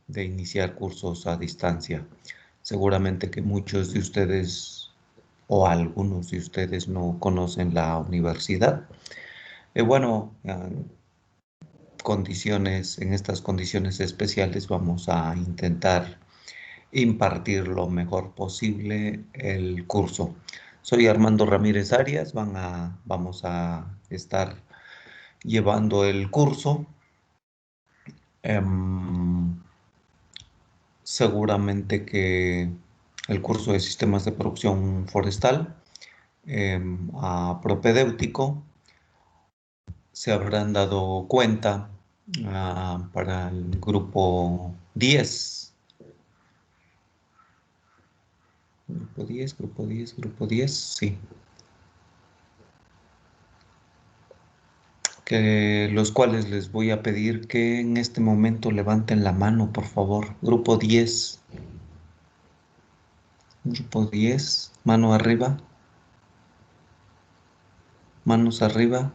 de iniciar cursos a distancia. Seguramente que muchos de ustedes o algunos de ustedes no conocen la universidad. Bueno, en estas condiciones especiales vamos a intentar impartir lo mejor posible el curso. Soy Armando Ramírez Arias, vamos a estar llevando el curso. Em, Seguramente que el curso de sistemas de producción forestal propedéutico se habrán dado cuenta para el grupo 10. Grupo 10, sí. Que los cuales les voy a pedir que en este momento levanten la mano, por favor. Grupo 10. Grupo 10, mano arriba. Manos arriba.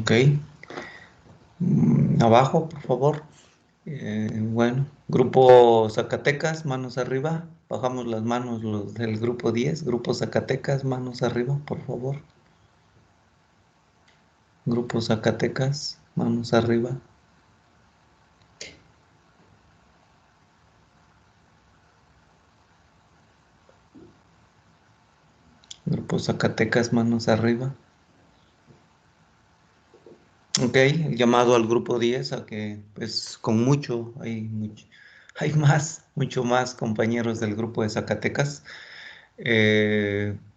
Ok. Abajo, por favor. Bueno, grupo Zacatecas, manos arriba. Bajamos las manos los del grupo 10. Grupo Zacatecas, manos arriba, por favor. Grupo Zacatecas, manos arriba. Grupo Zacatecas, manos arriba. Ok, el llamado al grupo 10 a que, pues, hay mucho más compañeros del grupo de Zacatecas.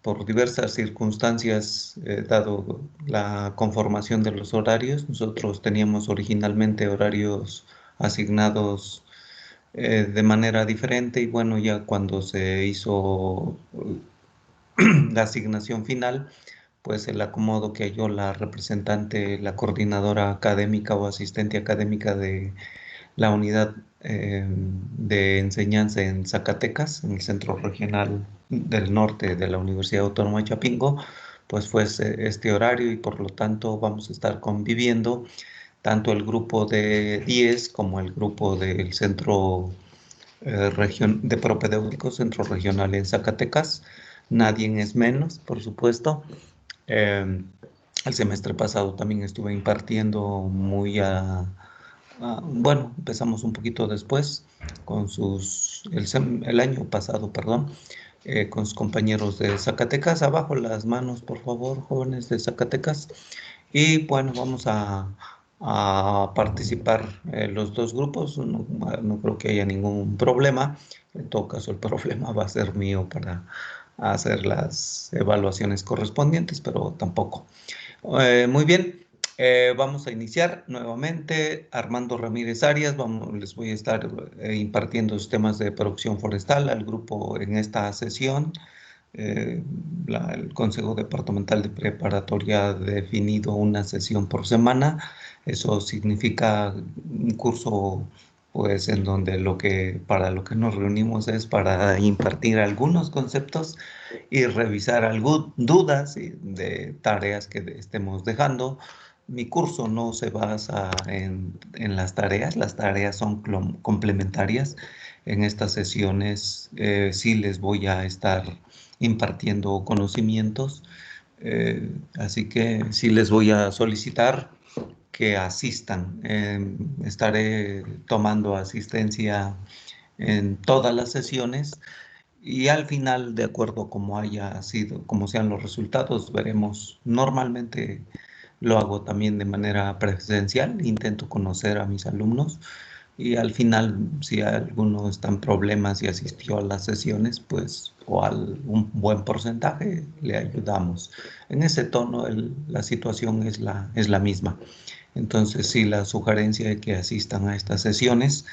Por diversas circunstancias, dado la conformación de los horarios, nosotros teníamos originalmente horarios asignados de manera diferente y bueno, ya cuando se hizo la asignación final, pues el acomodo que halló la representante, la coordinadora académica o asistente académica de la unidad de enseñanza en Zacatecas, en el Centro Regional del Norte de la Universidad Autónoma de Chapingo, pues fue este horario y por lo tanto vamos a estar conviviendo tanto el grupo de 10 como el grupo del Centro de Propedéutico, Centro Regional en Zacatecas. Nadie es menos, por supuesto. Eh, el semestre pasado también estuve impartiendo bueno, empezamos un poquito después el año pasado, perdón, con sus compañeros de Zacatecas. Abajo las manos, por favor, jóvenes de Zacatecas. Y bueno, vamos a participar los dos grupos. No, no creo que haya ningún problema. En todo caso, el problema va a ser mío para hacer las evaluaciones correspondientes, pero tampoco. Muy bien, vamos a iniciar nuevamente. Armando Ramírez Arias, les voy a estar impartiendo los temas de producción forestal al grupo en esta sesión. Eh, el Consejo Departamental de Preparatoria ha definido una sesión por semana. Eso significa un curso, pues, en donde para lo que nos reunimos es para impartir algunos conceptos y revisar algunas dudas de tareas que estemos dejando. Mi curso no se basa en las tareas son complementarias. En estas sesiones sí les voy a estar impartiendo conocimientos, así que sí les voy a solicitar que asistan. Estaré tomando asistencia en todas las sesiones y al final, de acuerdo a cómo haya sido, cómo sean los resultados, veremos. Normalmente lo hago también de manera presencial, intento conocer a mis alumnos y al final, si alguno está en problemas y asistió a las sesiones, pues, un buen porcentaje, le ayudamos. En ese tono, la situación es la misma. Entonces, sí, la sugerencia de que asistan a estas sesiones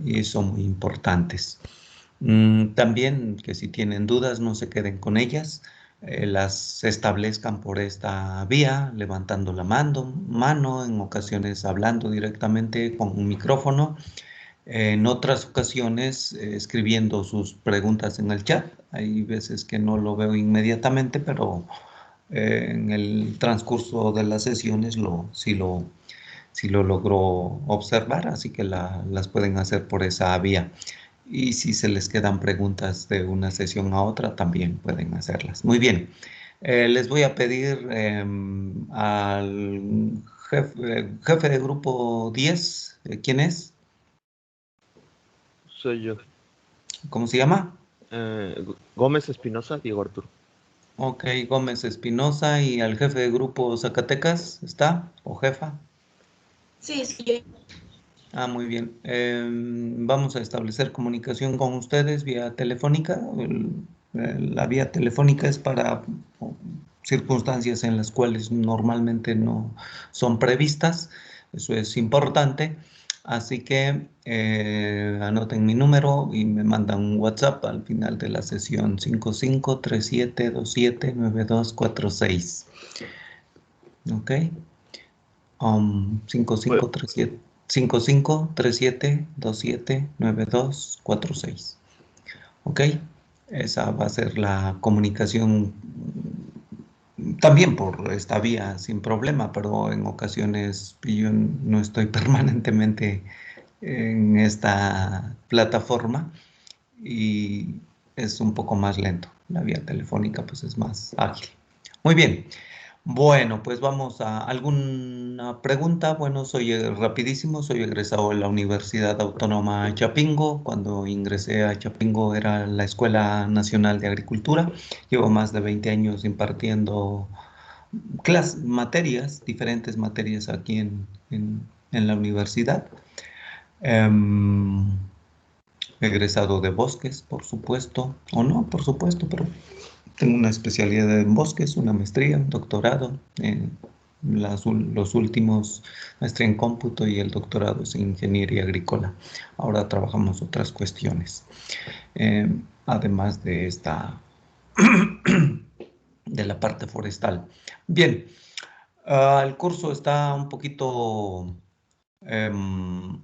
y son muy importantes. También que si tienen dudas no se queden con ellas. las establezcan por esta vía, levantando la mano, en ocasiones hablando directamente con un micrófono, en otras ocasiones escribiendo sus preguntas en el chat. Hay veces que no lo veo inmediatamente, pero en el transcurso de las sesiones sí lo logro observar, así que las pueden hacer por esa vía. Y si se les quedan preguntas de una sesión a otra, también pueden hacerlas. Muy bien. Les voy a pedir al jefe de grupo 10, ¿quién es? Soy yo. ¿Cómo se llama? Gómez Espinosa, Diego Arturo. Ok, Gómez Espinosa. ¿Y al jefe de grupo Zacatecas está? ¿O jefa? Sí, sí. Ah, muy bien. Vamos a establecer comunicación con ustedes vía telefónica. La vía telefónica es para circunstancias en las cuales normalmente no son previstas. Eso es importante. Así que anoten mi número y me mandan un WhatsApp al final de la sesión: 5537279246. ¿Ok? 5537. 5537279246. ¿Ok? Esa va a ser la comunicación también por esta vía sin problema, pero en ocasiones yo no estoy permanentemente en esta plataforma y es un poco más lento. La vía telefónica pues es más ágil. Muy bien. Bueno, pues vamos a alguna pregunta. Bueno, soy rapidísimo, soy egresado de la Universidad Autónoma Chapingo. Cuando ingresé a Chapingo era la Escuela Nacional de Agricultura. Llevo más de 20 años impartiendo materias, diferentes materias aquí en la universidad. Em, Egresado de bosques, por supuesto, o no, por supuesto, pero tengo una especialidad en bosques, una maestría, un doctorado, los últimos, maestría en cómputo, y el doctorado es en ingeniería agrícola. Ahora trabajamos otras cuestiones, además de de la parte forestal. Bien, el curso está un poquito em,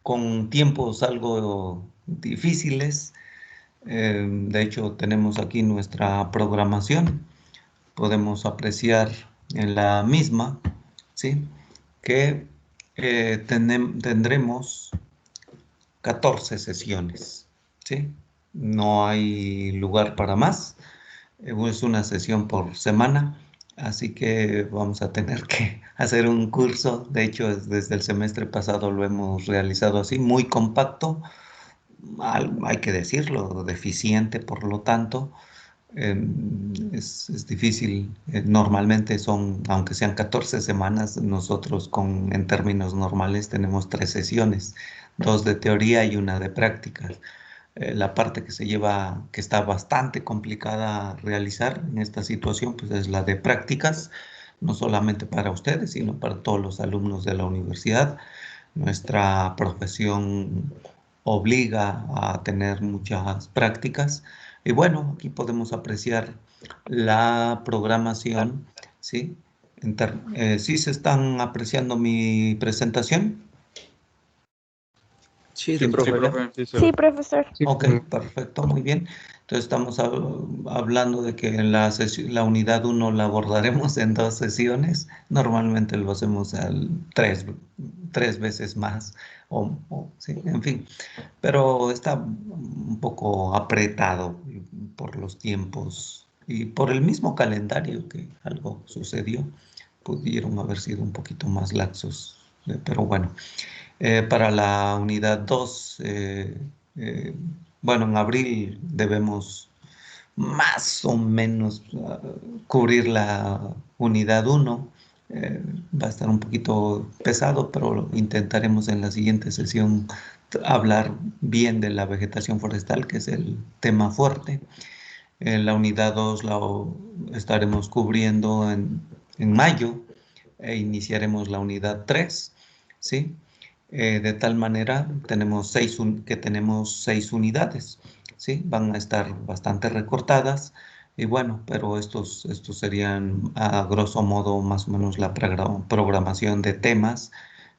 con tiempos algo difíciles. De hecho, tenemos aquí nuestra programación. Podemos apreciar en la misma, ¿sí?, que tendremos 14 sesiones, ¿sí? No hay lugar para más. Es una sesión por semana, así que vamos a tener que hacer un curso. De hecho, desde el semestre pasado lo hemos realizado así, muy compacto, hay que decirlo, deficiente, por lo tanto. Es difícil. Normalmente son, aunque sean 14 semanas, nosotros en términos normales tenemos 3 sesiones, 2 de teoría y una de prácticas. La parte que está bastante complicada a realizar en esta situación, pues es la de prácticas, no solamente para ustedes, sino para todos los alumnos de la universidad. Nuestra profesión obliga a tener muchas prácticas. Y bueno, aquí podemos apreciar la programación, ¿sí? ¿Sí se están apreciando mi presentación? Sí, Sí, doctor. profe. Sí, Sí, profesor. Sí, Ok, perfecto, muy bien. Entonces estamos hablando de que en la unidad 1 la abordaremos en 2 sesiones. Normalmente lo hacemos tres veces más, sí, en fin. Pero está un poco apretado por los tiempos y por el mismo calendario, que algo sucedió. Pudieron haber sido un poquito más laxos, pero bueno. Para la unidad 2, eh, bueno, en abril debemos más o menos cubrir la unidad 1. Va a estar un poquito pesado, pero intentaremos en la siguiente sesión hablar bien de la vegetación forestal, que es el tema fuerte. En la unidad 2 la estaremos cubriendo en mayo, e iniciaremos la unidad 3, ¿sí? de tal manera tenemos que tenemos 6 unidades, ¿sí? Van a estar bastante recortadas y bueno, pero estos serían a grosso modo más o menos la programación de temas,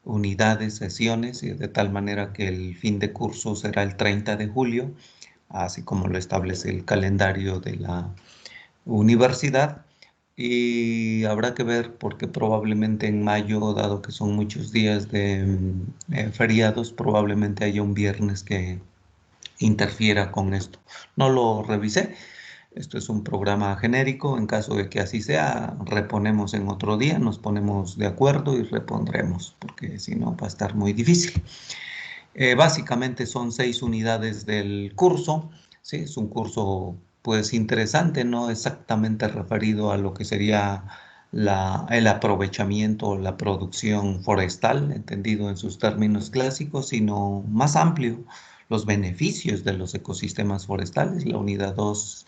unidades, sesiones, y de tal manera que el fin de curso será el 30 de julio, así como lo establece el calendario de la universidad. Y habrá que ver porque probablemente en mayo, dado que son muchos días de feriados, probablemente haya un viernes que interfiera con esto. No lo revisé. Esto es un programa genérico. En caso de que así sea, reponemos en otro día, nos ponemos de acuerdo y repondremos, porque si no va a estar muy difícil. Básicamente son 6 unidades del curso, ¿sí? Es un curso pues interesante, no exactamente referido a lo que sería el aprovechamiento o la producción forestal, entendido en sus términos clásicos, sino más amplio, los beneficios de los ecosistemas forestales. La unidad 2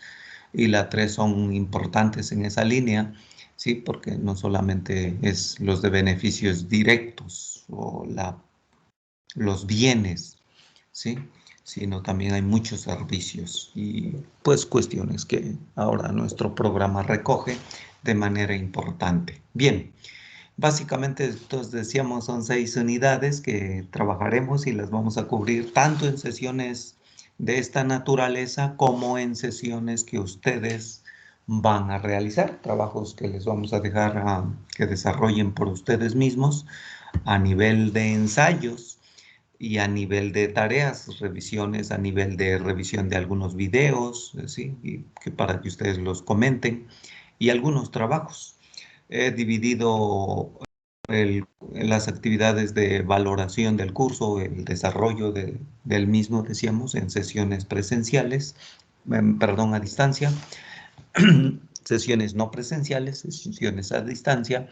y la 3 son importantes en esa línea, ¿sí? Porque no solamente es los de beneficios directos o los bienes, ¿sí? Sino también hay muchos servicios y pues cuestiones que ahora nuestro programa recoge de manera importante. Bien, básicamente entonces decíamos son 6 unidades que trabajaremos y las vamos a cubrir tanto en sesiones de esta naturaleza como en sesiones que ustedes van a realizar, trabajos que les vamos a dejar que desarrollen por ustedes mismos a nivel de ensayos y a nivel de tareas, revisiones, a nivel de revisión de algunos videos, ¿sí? Y que para que ustedes los comenten, y algunos trabajos. He dividido las actividades de valoración del curso, el desarrollo del mismo, decíamos, en sesiones presenciales, perdón, a distancia, sesiones no presenciales, sesiones a distancia,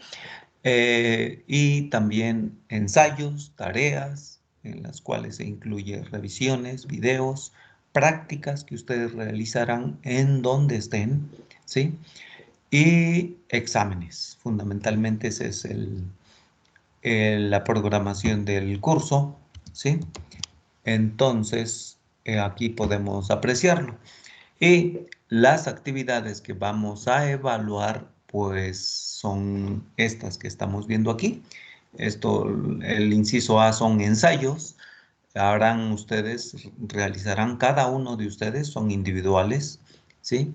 y también ensayos, tareas, en las cuales se incluye revisiones, videos, prácticas que ustedes realizarán en donde estén, ¿sí? Y exámenes. Fundamentalmente ese es la programación del curso, ¿sí? Entonces, aquí podemos apreciarlo. Y las actividades que vamos a evaluar, pues son estas que estamos viendo aquí. Esto, el inciso A son ensayos. Harán ustedes, realizarán cada uno de ustedes, son individuales, ¿sí?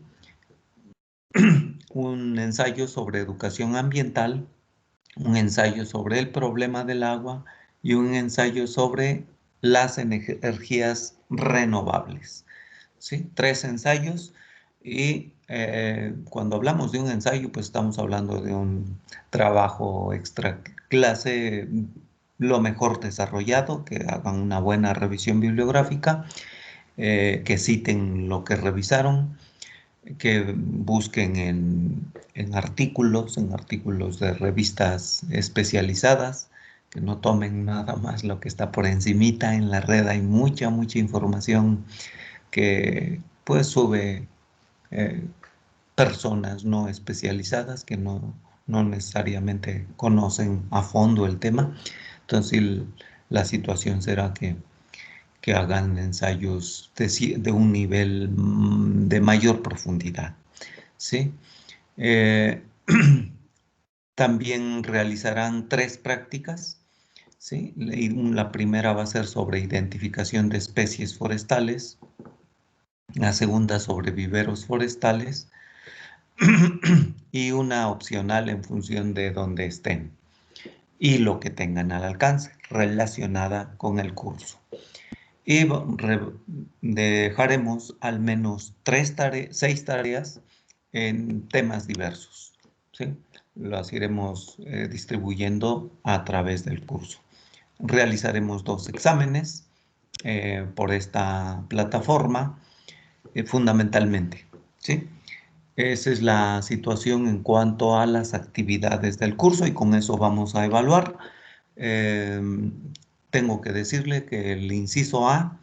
Un ensayo sobre educación ambiental, un ensayo sobre el problema del agua y un ensayo sobre las energías renovables. ¿Sí? 3 ensayos y cuando hablamos de un ensayo, pues estamos hablando de un trabajo extra clase, lo mejor desarrollado, que hagan una buena revisión bibliográfica, que citen lo que revisaron, que busquen en artículos de revistas especializadas, que no tomen nada más lo que está por encimita en la red. Hay mucha información que pues sube eh, personas no especializadas que no necesariamente conocen a fondo el tema. Entonces la situación será que hagan ensayos de un nivel de mayor profundidad, ¿sí? Eh, también realizarán 3 prácticas, ¿sí? La primera va a ser sobre identificación de especies forestales, la segunda sobre viveros forestales y una opcional en función de dónde estén y lo que tengan al alcance relacionada con el curso. Y dejaremos al menos 6 tareas en temas diversos, ¿sí? Las iremos distribuyendo a través del curso. Realizaremos 2 exámenes por esta plataforma, fundamentalmente, ¿sí? Esa es la situación en cuanto a las actividades del curso y con eso vamos a evaluar. Tengo que decirle que el inciso A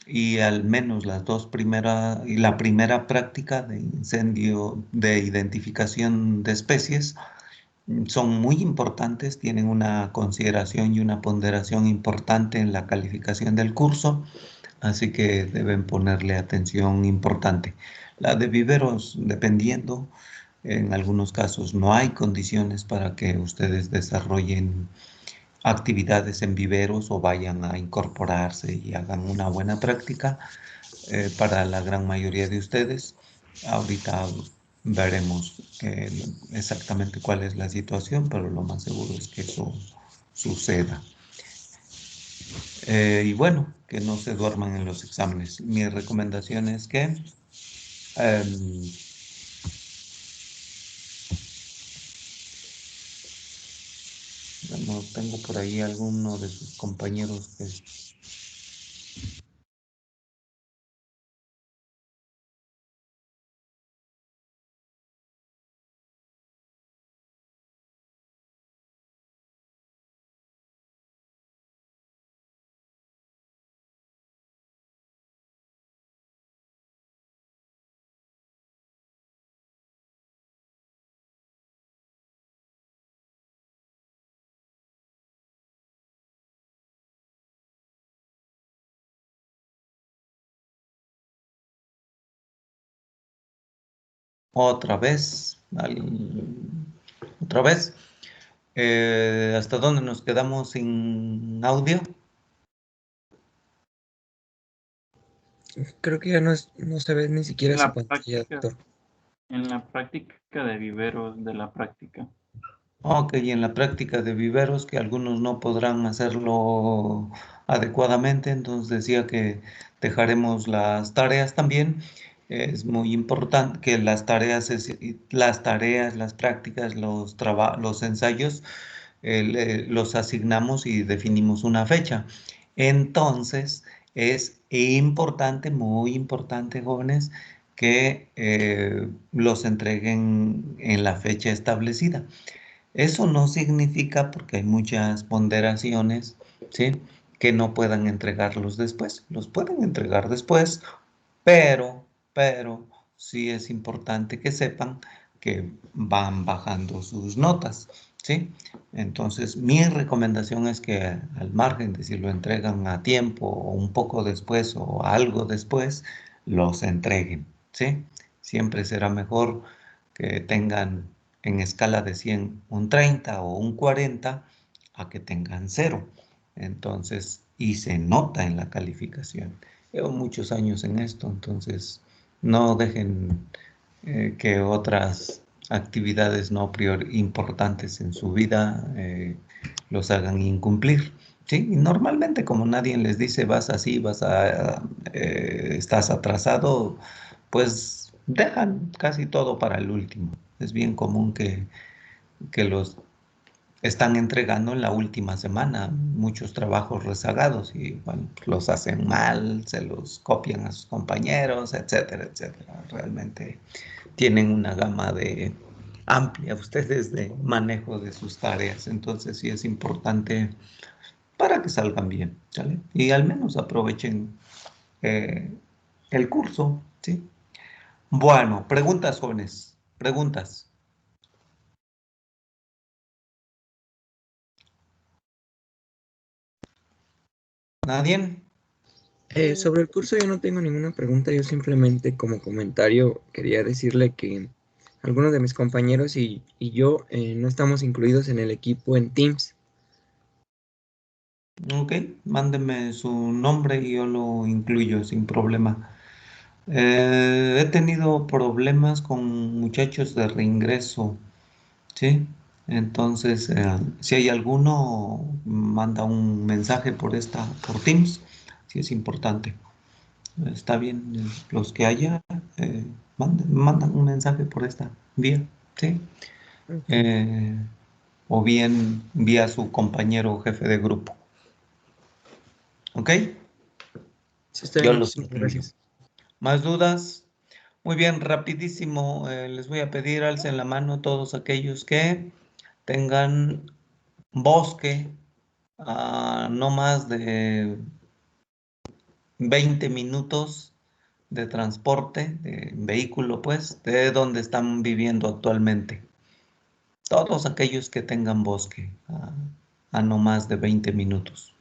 y al menos las 2 primeras y la primera práctica de incendio de identificación de especies son muy importantes, tienen una consideración y una ponderación importante en la calificación del curso, así que deben ponerle atención importante. La de viveros, dependiendo, en algunos casos no hay condiciones para que ustedes desarrollen actividades en viveros o vayan a incorporarse y hagan una buena práctica. Para la gran mayoría de ustedes, ahorita veremos exactamente cuál es la situación, pero lo más seguro es que eso suceda. Y bueno, que no se duerman en los exámenes. Mi recomendación es que em, no tengo por ahí alguno de sus compañeros que... Otra vez, otra vez. ¿Hasta dónde nos quedamos sin audio? Creo que ya no se ve ni siquiera su pantalla, doctor. En la práctica de viveros de la práctica. Ok, y en la práctica de viveros, que algunos no podrán hacerlo adecuadamente, entonces decía que dejaremos las tareas también. Es muy importante que las tareas, las prácticas, los ensayos, los asignamos y definimos una fecha. Entonces, es importante, muy importante, jóvenes, que los entreguen en la fecha establecida. Eso no significa, porque hay muchas ponderaciones, ¿sí? Que no puedan entregarlos después. Los pueden entregar después, pero sí es importante que sepan que van bajando sus notas, ¿sí? Entonces, mi recomendación es que al margen de si lo entregan a tiempo o un poco después o algo después, los entreguen, ¿sí? Siempre será mejor que tengan en escala de 100 un 30 o un 40 a que tengan cero. Entonces, y se nota en la calificación. Llevo muchos años en esto, entonces no dejen que otras actividades no importantes en su vida los hagan incumplir. ¿Sí? Y normalmente como nadie les dice vas así, estás atrasado, pues dejan casi todo para el último. Es bien común que los están entregando en la última semana muchos trabajos rezagados y bueno, pues, los hacen mal, se los copian a sus compañeros, etcétera, etcétera. Realmente tienen una gama de amplia ustedes de manejo de sus tareas, entonces sí es importante para que salgan bien, ¿sale? Y al menos aprovechen eh, el curso, ¿sí? Bueno, preguntas, jóvenes, preguntas. ¿Nadie? Sobre el curso yo no tengo ninguna pregunta, yo simplemente como comentario quería decirle que algunos de mis compañeros y yo no estamos incluidos en el equipo en Teams. Ok, mándeme su nombre y yo lo incluyo sin problema. He tenido problemas con muchachos de reingreso, ¿sí? Entonces, si hay alguno, manda un mensaje por Teams, si es importante. Está bien, los que haya, mandan un mensaje por esta vía, ¿sí? Okay. Eh, o bien vía su compañero jefe de grupo, ¿ok? Sí, está Yo bien, los muchísimas incluyo. gracias. ¿Más dudas? Muy bien, rapidísimo. Les voy a pedir, alcen la mano todos aquellos que tengan bosque a no más de 20 minutos de transporte, de vehículo, pues, de donde están viviendo actualmente. Todos aquellos que tengan bosque a no más de 20 minutos.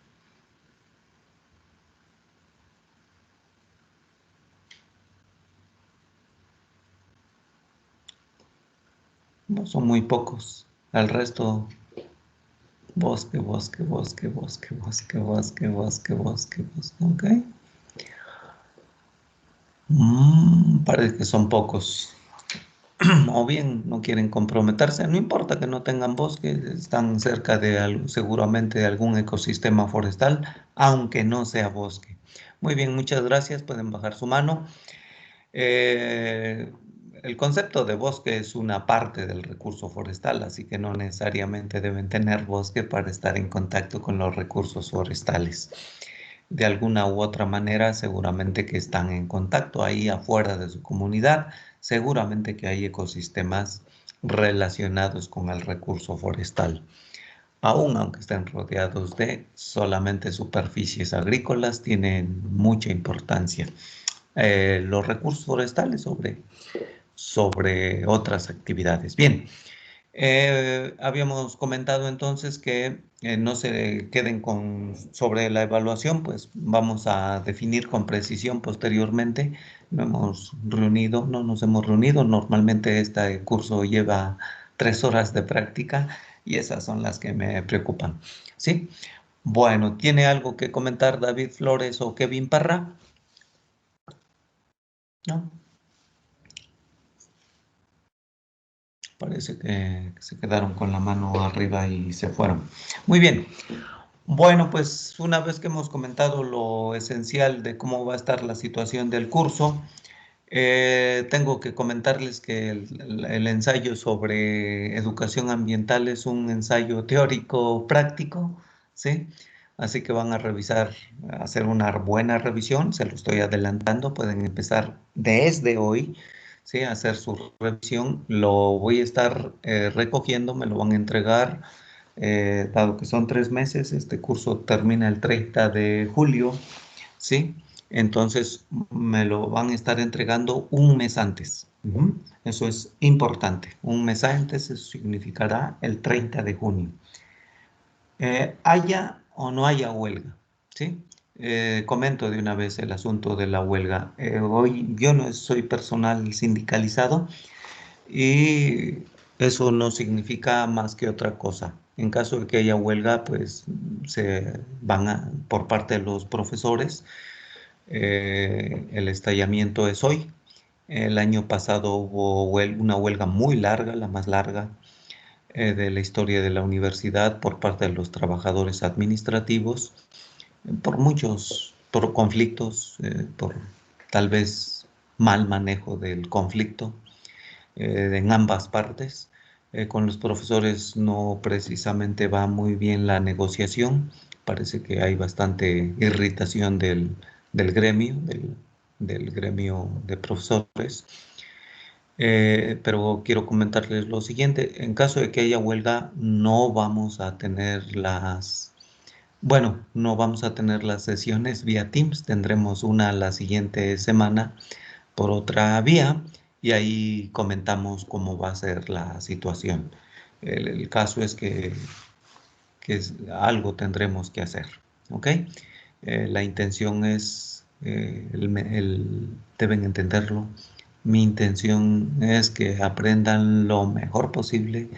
No son muy pocos. El resto, bosque, bosque, bosque, bosque, bosque, bosque, bosque, bosque, bosque, ok. Parece que son pocos. O bien no quieren comprometerse, no importa que no tengan bosque, están cerca de seguramente de algún ecosistema forestal, aunque no sea bosque. Muy bien, muchas gracias, pueden bajar su mano. Eh, el concepto de bosque es una parte del recurso forestal, así que no necesariamente deben tener bosque para estar en contacto con los recursos forestales. De alguna u otra manera, seguramente que están en contacto ahí afuera de su comunidad, seguramente que hay ecosistemas relacionados con el recurso forestal. Aunque estén rodeados de solamente superficies agrícolas, tienen mucha importancia los recursos forestales sobre otras actividades. Bien, habíamos comentado entonces que no se queden sobre la evaluación, pues vamos a definir con precisión posteriormente. No nos hemos reunido. Normalmente este curso lleva 3 horas de práctica y esas son las que me preocupan. ¿Sí? Bueno, ¿tiene algo que comentar David Flores o Kevin Parra? ¿No? Parece que se quedaron con la mano arriba y se fueron. Muy bien. Bueno, pues una vez que hemos comentado lo esencial de cómo va a estar la situación del curso, tengo que comentarles que el ensayo sobre educación ambiental es un ensayo teórico práctico, ¿sí? Así que van a revisar, hacer una buena revisión, se lo estoy adelantando, pueden empezar desde hoy, ¿sí? A hacer su revisión. Lo voy a estar recogiendo, me lo van a entregar, dado que son 3 meses, este curso termina el 30 de julio, ¿sí? Entonces me lo van a estar entregando un mes antes. Eso es importante. Un mes antes, eso significará el 30 de junio. Haya o no haya huelga, ¿sí? Comento de una vez el asunto de la huelga. Hoy yo no soy personal sindicalizado y eso no significa más que otra cosa. En caso de que haya huelga, pues se van por parte de los profesores. El estallamiento es hoy. El año pasado hubo una huelga muy larga, la más larga de la historia de la universidad por parte de los trabajadores administrativos, por conflictos, por tal vez mal manejo del conflicto en ambas partes. Con los profesores no precisamente va muy bien la negociación. Parece que hay bastante irritación del gremio, del gremio de profesores. Pero quiero comentarles lo siguiente. En caso de que haya huelga, no vamos a tener no vamos a tener las sesiones vía Teams. Tendremos una la siguiente semana por otra vía y ahí comentamos cómo va a ser la situación. El caso es que algo tendremos que hacer, ¿ok? La intención es, deben entenderlo, mi intención es que aprendan lo mejor posible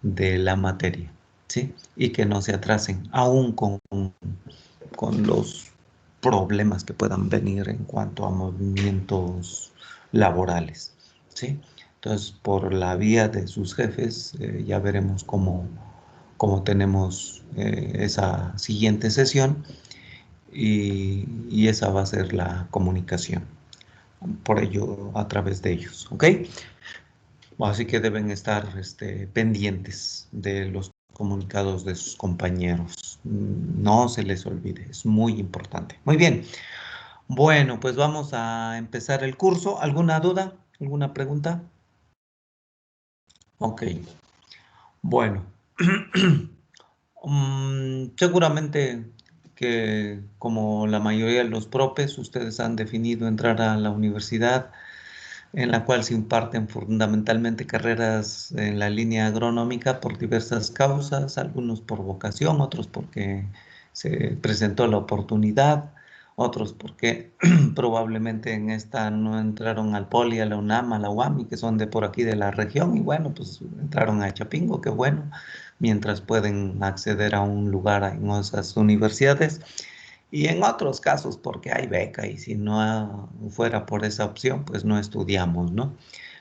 de la materia, ¿sí? Y que no se atrasen, aún con los problemas que puedan venir en cuanto a movimientos laborales, ¿sí? Entonces, por la vía de sus jefes, ya veremos cómo tenemos esa siguiente sesión y esa va a ser la comunicación, por ello, a través de ellos, ¿ok? Así que deben estar pendientes de los comunicados de sus compañeros. No se les olvide, es muy importante. Muy bien. Bueno, pues vamos a empezar el curso. ¿Alguna duda? ¿Alguna pregunta? Ok. Bueno. Seguramente que como la mayoría de los profes, ustedes han definido entrar a la universidad en la cual se imparten fundamentalmente carreras en la línea agronómica por diversas causas, algunos por vocación, otros porque se presentó la oportunidad, otros porque probablemente en esta no entraron al Poli, a la UNAM, a la UAMI, que son de por aquí de la región, y bueno, pues entraron a Chapingo, qué bueno, mientras pueden acceder a un lugar en esas universidades. Y en otros casos, porque hay beca y si no fuera por esa opción, pues no estudiamos, ¿no?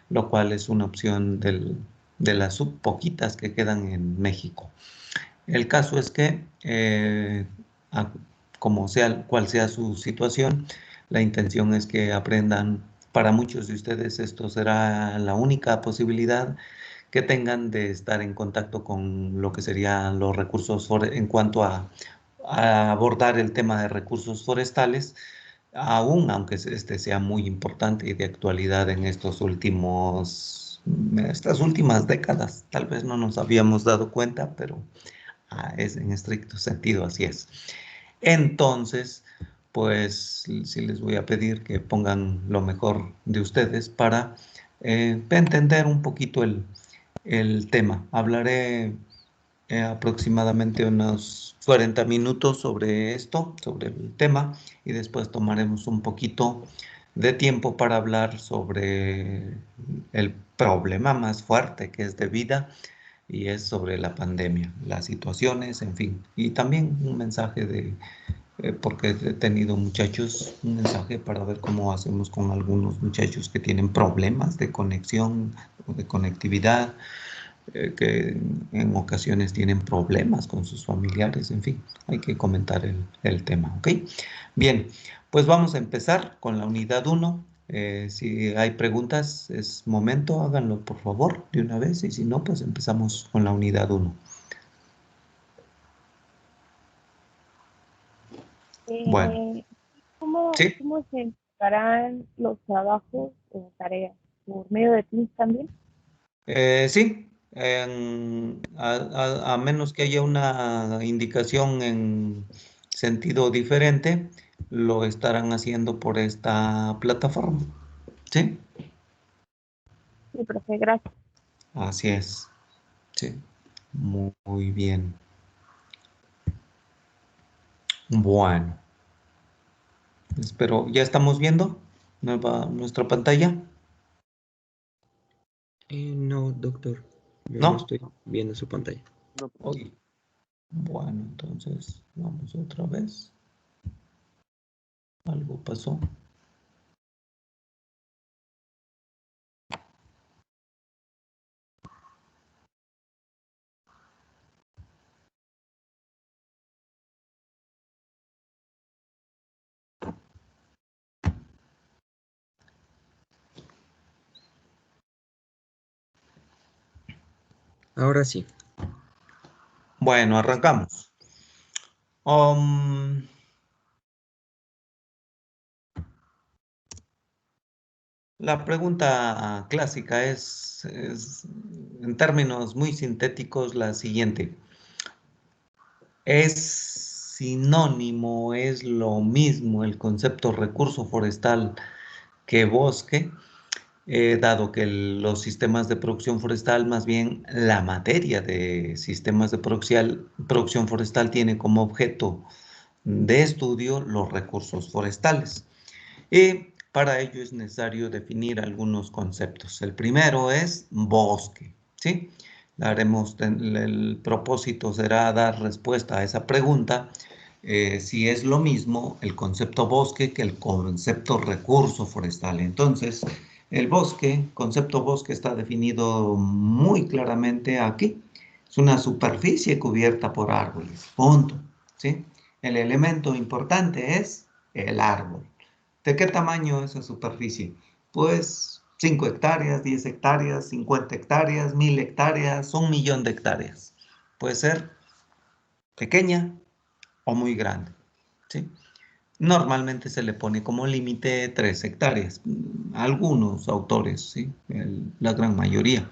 Lo cual es una opción de las poquitas que quedan en México. El caso es que, como sea, cual sea su situación, la intención es que aprendan. Para muchos de ustedes esto será la única posibilidad que tengan de estar en contacto con lo que serían los recursos en cuanto a abordar el tema de recursos forestales, aún aunque este sea muy importante y de actualidad en estas últimas décadas. Tal vez no nos habíamos dado cuenta, pero es en estricto sentido así es. Entonces, pues sí les voy a pedir que pongan lo mejor de ustedes para entender un poquito el tema. Hablaré aproximadamente unos 40 minutos sobre esto, sobre el tema, y después tomaremos un poquito de tiempo para hablar sobre el problema más fuerte que es de vida y es sobre la pandemia, las situaciones, en fin. Y también un mensaje porque he tenido muchachos, un mensaje para ver cómo hacemos con algunos muchachos que tienen problemas de conexión o de conectividad, que en ocasiones tienen problemas con sus familiares, en fin, hay que comentar el tema, ¿ok? Bien, pues vamos a empezar con la unidad 1. Si hay preguntas, es momento, háganlo por favor de una vez, y si no, pues empezamos con la unidad 1. Bueno, sí. ¿Cómo se enfocarán los trabajos o tareas? ¿Por medio de Teams también? Sí, a menos que haya una indicación en sentido diferente, lo estarán haciendo por esta plataforma. ¿Sí? Sí, profe, gracias. Así es. Sí. Muy bien. Bueno, espero, ¿ya estamos viendo nuestra pantalla? No, doctor. Yo no ¿No? estoy viendo su pantalla. No, Oye. Bueno, entonces vamos otra vez. Algo pasó. Ahora sí. Bueno, arrancamos. La pregunta clásica es, en términos muy sintéticos, la siguiente. ¿Es sinónimo, es lo mismo el concepto recurso forestal que bosque? Dado que los sistemas de producción forestal, más bien la materia de sistemas de producción forestal tiene como objeto de estudio los recursos forestales. Y para ello es necesario definir algunos conceptos. El primero es bosque, ¿sí? El propósito será dar respuesta a esa pregunta, si es lo mismo el concepto bosque que el concepto recurso forestal. Entonces, el concepto bosque está definido muy claramente aquí. Es una superficie cubierta por árboles, punto, ¿sí? El elemento importante es el árbol. ¿De qué tamaño es esa superficie? Pues 5 hectáreas, 10 hectáreas, 50 hectáreas, 1000 hectáreas, 1 millón de hectáreas. Puede ser pequeña o muy grande, ¿sí? Normalmente se le pone como límite 3 hectáreas. Algunos autores, ¿sí? La gran mayoría.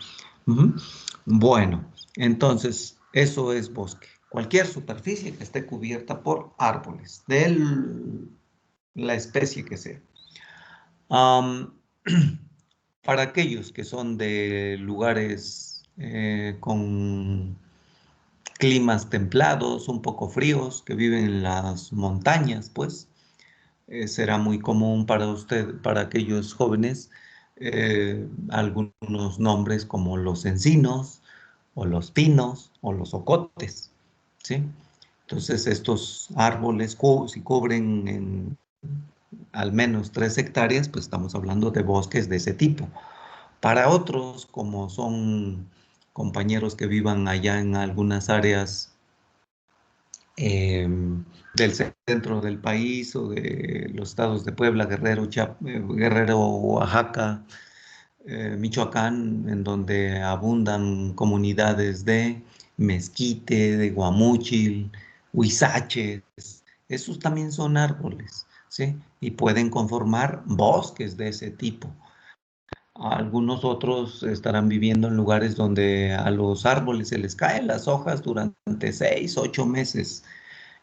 Bueno, entonces eso es bosque. Cualquier superficie que esté cubierta por árboles, de la especie que sea. Para aquellos que son de lugares con climas templados, un poco fríos, que viven en las montañas, pues, será muy común para usted, para aquellos jóvenes, algunos nombres como los encinos, o los pinos, o los ocotes, ¿sí? Entonces, estos árboles, si cubren en al menos 3 hectáreas, pues estamos hablando de bosques de ese tipo. Para otros, como son compañeros que vivan allá en algunas áreas eh, del centro del país o de los estados de Puebla, Guerrero, Guerrero, Oaxaca, Michoacán, en donde abundan comunidades de mezquite, de guamúchil, huizaches. Esos también son árboles, ¿sí? Y pueden conformar bosques de ese tipo. Algunos otros estarán viviendo en lugares donde a los árboles se les caen las hojas durante 6, 8 meses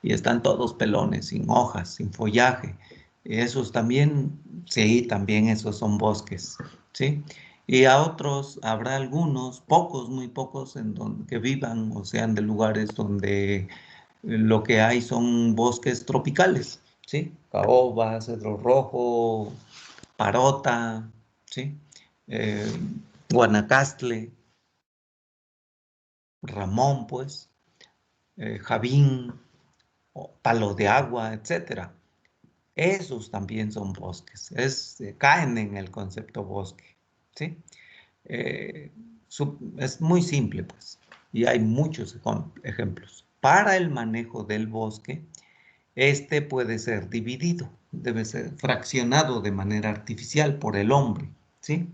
y están todos pelones, sin hojas, sin follaje. Esos también, sí, también esos son bosques, ¿sí? Y a otros habrá algunos, pocos, muy pocos, en donde que vivan o sean de lugares donde lo que hay son bosques tropicales, ¿sí? Caoba, cedro rojo, parota, ¿sí? Eh, Guanacaste, Ramón, pues, Javín, o palo de agua, etcétera. Esos también son bosques, caen en el concepto bosque, ¿sí? Eh, es muy simple, pues, y hay muchos ejemplos. Para el manejo del bosque, este puede ser dividido, debe ser fraccionado de manera artificial por el hombre, ¿sí?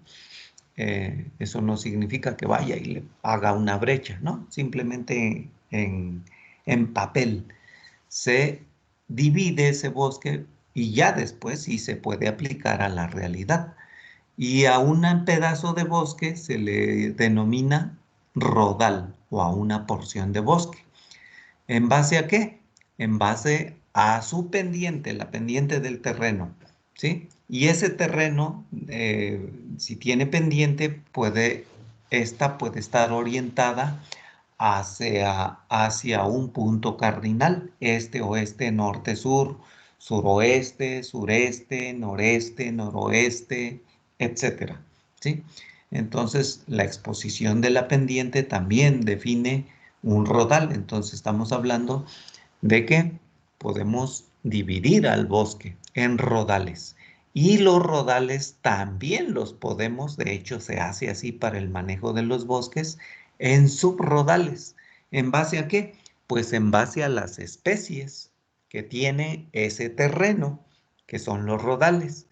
Eso no significa que vaya y le haga una brecha, ¿no? Simplemente en papel se divide ese bosque y ya después sí se puede aplicar a la realidad. Y a un pedazo de bosque se le denomina rodal o a una porción de bosque. ¿En base a qué? En base a su pendiente, la pendiente del terreno, ¿sí? Y ese terreno, si tiene pendiente, esta puede estar orientada hacia un punto cardinal, este, oeste, norte, sur, suroeste, sureste, noreste, noroeste, etcétera, ¿sí? Entonces, la exposición de la pendiente también define un rodal. Entonces, estamos hablando de que podemos dividir al bosque en rodales. Y los rodales también los podemos, de hecho se hace así para el manejo de los bosques, en subrodales. ¿En base a qué? Pues en base a las especies que tiene ese terreno, que son los rodales.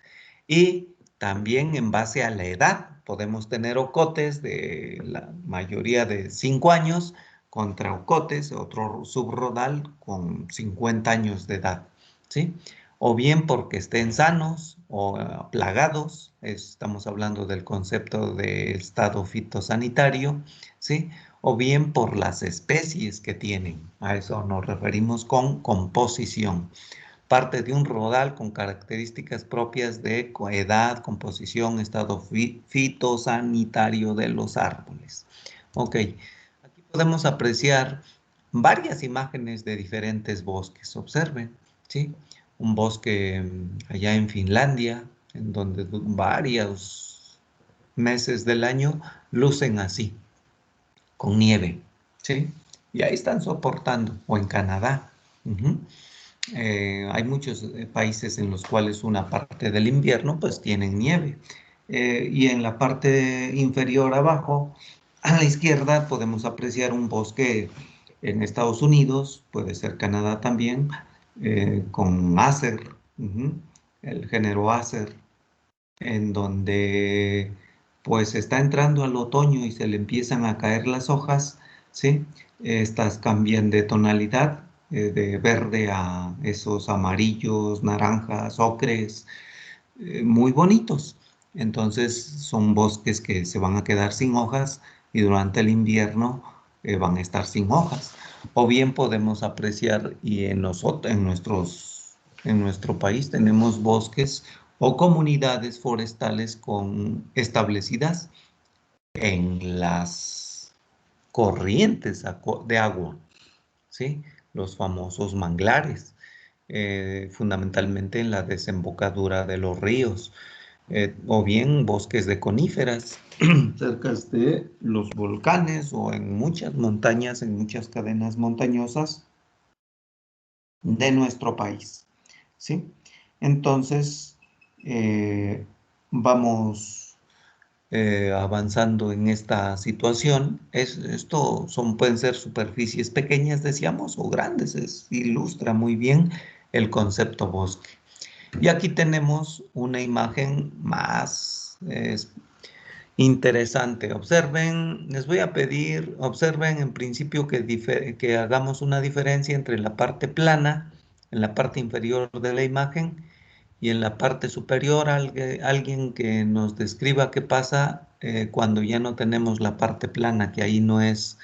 Y también en base a la edad. Podemos tener ocotes de la mayoría de 5 años contra ocotes, otro subrodal con 50 años de edad, ¿sí? O bien porque estén sanos o plagados, estamos hablando del concepto de estado fitosanitario, ¿sí? O bien por las especies que tienen, a eso nos referimos con composición. Parte de un rodal con características propias de edad, composición, estado fitosanitario de los árboles. Ok, aquí podemos apreciar varias imágenes de diferentes bosques. Observen, ¿sí? Un bosque allá en Finlandia, en donde varios meses del año lucen así, con nieve, ¿sí? Y ahí están soportando, o en Canadá. Hay muchos países en los cuales una parte del invierno pues tienen nieve. Y en la parte inferior abajo, a la izquierda, podemos apreciar un bosque en Estados Unidos, puede ser Canadá también, con Acer, el género Acer, en donde pues está entrando al otoño y se le empiezan a caer las hojas, ¿sí? Estas cambian de tonalidad, de verde a esos amarillos, naranjas, ocres, muy bonitos. Entonces son bosques que se van a quedar sin hojas y durante el invierno van a estar sin hojas. O bien podemos apreciar, y en nuestro país tenemos bosques o comunidades forestales establecidas en las corrientes de agua, ¿sí? Los famosos manglares, fundamentalmente en la desembocadura de los ríos, o bien bosques de coníferas cerca de los volcanes o en muchas montañas, en muchas cadenas montañosas de nuestro país, ¿sí? Entonces, vamos avanzando en esta situación. Pueden ser superficies pequeñas, decíamos, o grandes. Ilustra muy bien el concepto bosque. Y aquí tenemos una imagen más interesante. Observen, les voy a pedir, observen en principio que hagamos una diferencia entre la parte plana, en la parte inferior de la imagen, y en la parte superior alguien que nos describa qué pasa cuando ya no tenemos la parte plana, que ahí no es,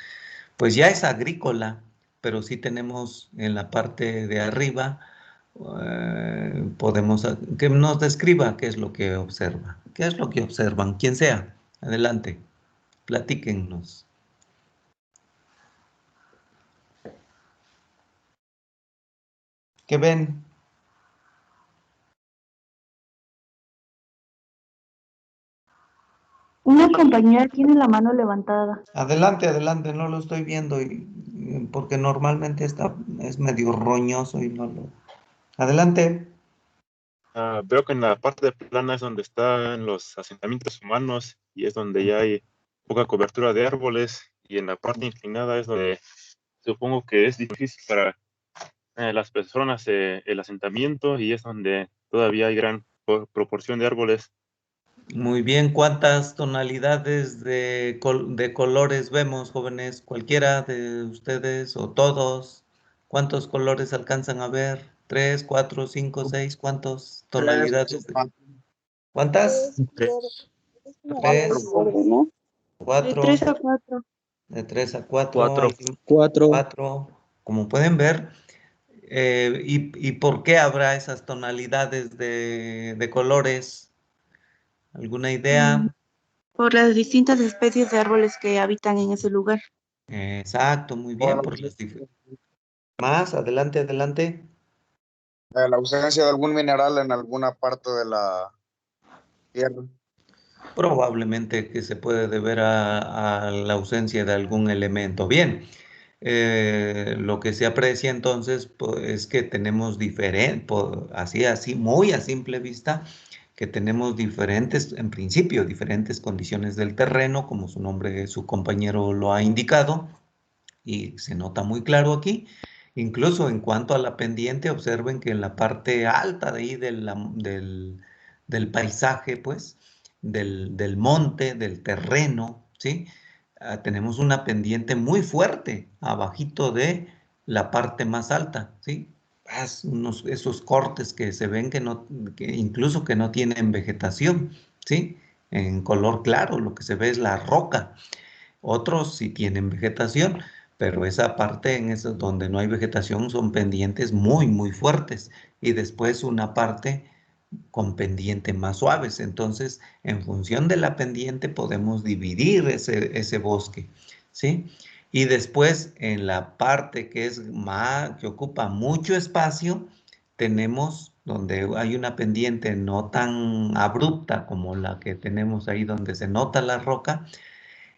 pues ya es agrícola, pero sí tenemos en la parte de arriba, que nos describa qué es lo que observa, qué es lo que observan, quien sea. Adelante, platíquennos. ¿Qué ven? Una compañera tiene la mano levantada. Adelante, adelante, no lo estoy viendo porque normalmente es medio roñoso y no lo... Adelante. Veo que en la parte plana es donde están los asentamientos humanos y es donde ya hay poca cobertura de árboles, y en la parte inclinada es donde supongo que es difícil para las personas el asentamiento, y es donde todavía hay gran proporción de árboles. Muy bien, ¿cuántas tonalidades de colores vemos, jóvenes? ¿Cualquiera de ustedes o todos? ¿Cuántos colores alcanzan a ver? ¿Tres, cuatro, cinco, seis? ¿Cuántas tonalidades? ¿Cuántas? Tres. Tres, ¿No? De cuatro, 3 a 4. de tres a cuatro, Cuatro. Cuatro. cuatro. Como pueden ver, ¿y por qué habrá esas tonalidades de colores? ¿Alguna idea? Por las distintas especies de árboles que habitan en ese lugar. Exacto, muy bien, por las más, adelante, adelante. La ausencia de algún mineral en alguna parte de la tierra. Probablemente que se puede deber a la ausencia de algún elemento. Bien, lo que se aprecia entonces pues, es que tenemos así, muy a simple vista, que tenemos diferentes, en principio, diferentes condiciones del terreno, como su nombre, su compañero lo ha indicado, y se nota muy claro aquí. Incluso en cuanto a la pendiente, observen que en la parte alta de ahí del paisaje, pues, del monte, del terreno, ¿sí? Tenemos una pendiente muy fuerte abajito de la parte más alta, ¿sí? Esos cortes que se ven que incluso que no tienen vegetación, ¿sí? En color claro, lo que se ve es la roca. Otros sí tienen vegetación, pero esa parte en eso donde no hay vegetación son pendientes muy, muy fuertes. Y después una parte con pendiente más suaves. Entonces, en función de la pendiente podemos dividir ese bosque, ¿sí? Y después en la parte que ocupa mucho espacio, tenemos donde hay una pendiente no tan abrupta como la que tenemos ahí donde se nota la roca.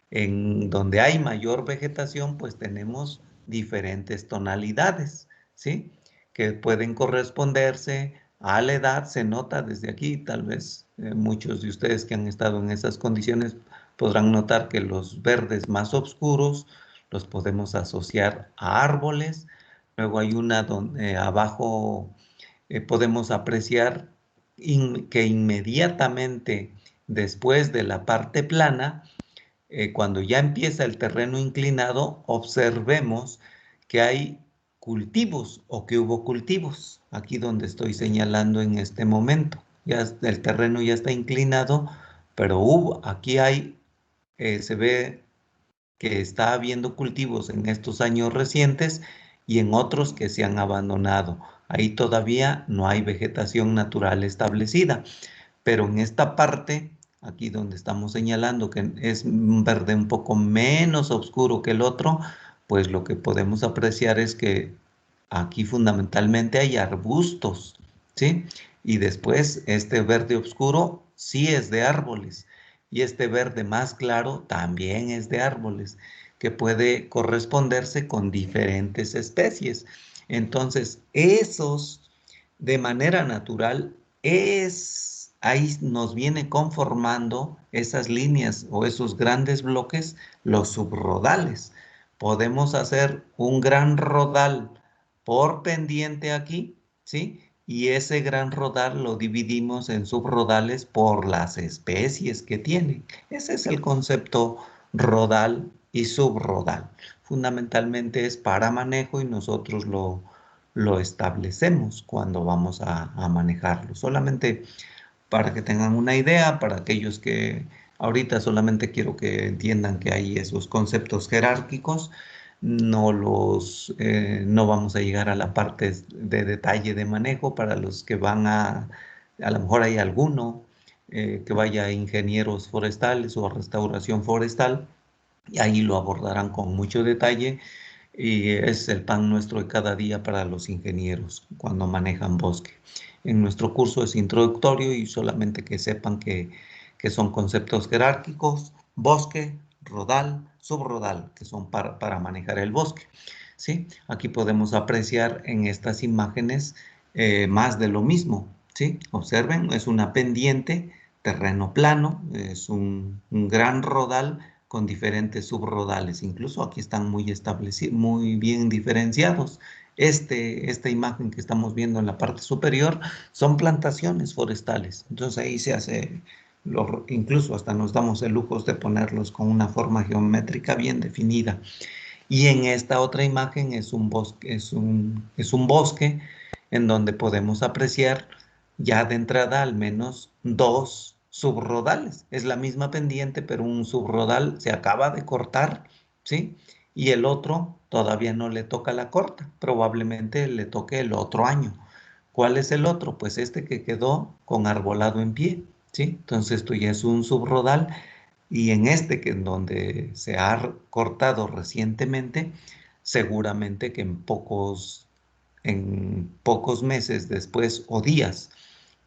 En donde hay mayor vegetación, pues tenemos diferentes tonalidades, ¿sí? Que pueden corresponderse a la edad. Se nota desde aquí, tal vez muchos de ustedes que han estado en esas condiciones podrán notar que los verdes más oscuros los podemos asociar a árboles. Luego hay una donde abajo podemos apreciar que inmediatamente después de la parte plana, cuando ya empieza el terreno inclinado, observemos que hay cultivos o que hubo cultivos, aquí donde estoy señalando en este momento. Ya el terreno ya está inclinado, pero se ve que está habiendo cultivos en estos años recientes y en otros que se han abandonado. Ahí todavía no hay vegetación natural establecida, pero en esta parte, aquí donde estamos señalando que es un verde un poco menos oscuro que el otro, pues lo que podemos apreciar es que aquí fundamentalmente hay arbustos, ¿sí? Y después este verde oscuro sí es de árboles y este verde más claro también es de árboles, que puede corresponderse con diferentes especies. Entonces, esos de manera natural ahí nos viene conformando esas líneas o esos grandes bloques, los subrodales. Podemos hacer un gran rodal por pendiente aquí, ¿sí? Y ese gran rodal lo dividimos en subrodales por las especies que tiene. Ese es el concepto rodal y subrodal. Fundamentalmente es para manejo y nosotros lo establecemos cuando vamos a manejarlo. Solamente para que tengan una idea, para aquellos que ahorita solamente quiero que entiendan que hay esos conceptos jerárquicos, no vamos a llegar a la parte de detalle de manejo para los que van a lo mejor hay alguno que vaya a ingenieros forestales o a restauración forestal, y ahí lo abordarán con mucho detalle y es el pan nuestro de cada día para los ingenieros cuando manejan bosque. En nuestro curso es introductorio y solamente que sepan que son conceptos jerárquicos, bosque, rodal, subrodal, que son para manejar el bosque. ¿Sí? Aquí podemos apreciar en estas imágenes más de lo mismo. ¿Sí? Observen, es una pendiente, terreno plano, es un gran rodal con diferentes subrodales. Incluso aquí están muy establecidos, muy bien diferenciados. Esta imagen que estamos viendo en la parte superior son plantaciones forestales. Entonces ahí se hace, incluso hasta nos damos el lujo de ponerlos con una forma geométrica bien definida. Y en esta otra imagen es un bosque, es un bosque en donde podemos apreciar ya de entrada al menos dos subrodales. Es la misma pendiente, pero un subrodal se acaba de cortar, ¿sí? Y el otro todavía no le toca la corta, probablemente le toque el otro año. ¿Cuál es el otro? Pues este que quedó con arbolado en pie, ¿sí? Entonces esto ya es un subrodal y en este que en donde se ha cortado recientemente, seguramente que en pocos meses después o días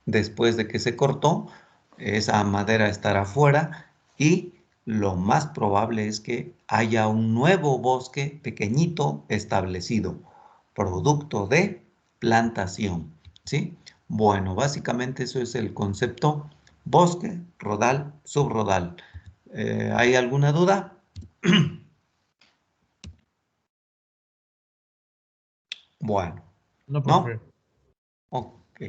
después de que se cortó, esa madera estará fuera y lo más probable es que haya un nuevo bosque pequeñito establecido, producto de plantación, ¿sí? Bueno, básicamente eso es el concepto bosque, rodal, subrodal. ¿Hay alguna duda? Bueno, No, ¿no? profe. Ok.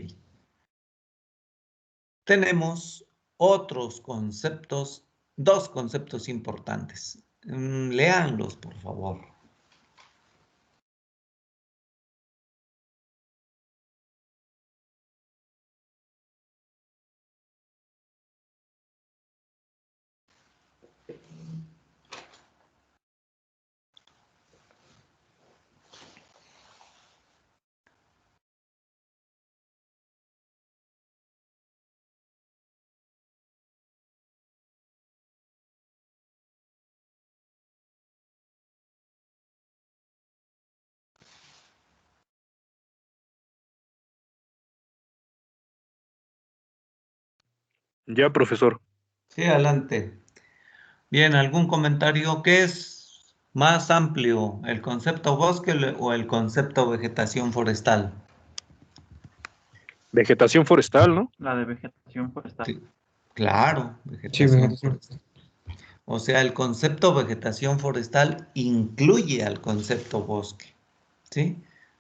Tenemos otros conceptos, dos conceptos importantes. Léanlos, por favor. Ya, profesor. Sí, adelante. Bien, ¿algún comentario? ¿Qué es más amplio, el concepto bosque o el concepto vegetación forestal? Vegetación forestal, ¿no? La de vegetación forestal. Sí, claro, Sí, vegetación vegetación. forestal. O sea, el concepto vegetación forestal incluye al concepto bosque, ¿sí?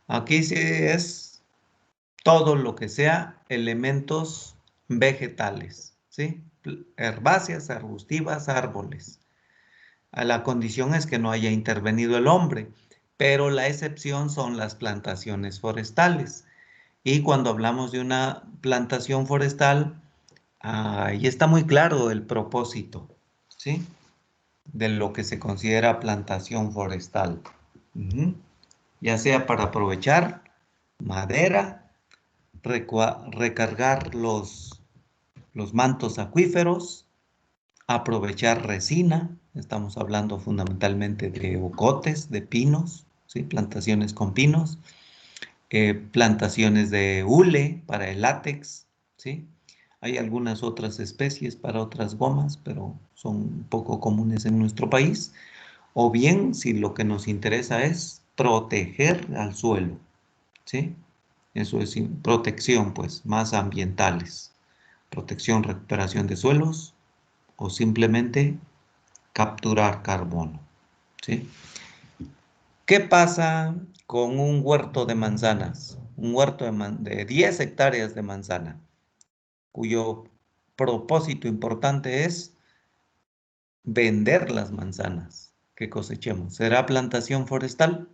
Aquí sí es todo lo que sea elementos vegetales, ¿sí? Herbáceas, arbustivas, árboles. La condición es que no haya intervenido el hombre, pero la excepción son las plantaciones forestales. Y cuando hablamos de una plantación forestal, ahí está muy claro el propósito, ¿sí? De lo que se considera plantación forestal. ya sea para aprovechar madera, recargar los mantos acuíferos, aprovechar resina, estamos hablando fundamentalmente de ocotes, de pinos, ¿sí? Plantaciones con pinos, plantaciones de hule para el látex, ¿sí? Hay algunas otras especies para otras gomas, pero son poco comunes en nuestro país. O bien, si lo que nos interesa es proteger al suelo, ¿sí? Eso es protección, pues, más ambientales. Protección, recuperación de suelos o simplemente capturar carbono, ¿sí? ¿Qué pasa con un huerto de manzanas? Un huerto de 10 hectáreas de manzana, cuyo propósito importante es vender las manzanas que cosechemos. ¿Será plantación forestal?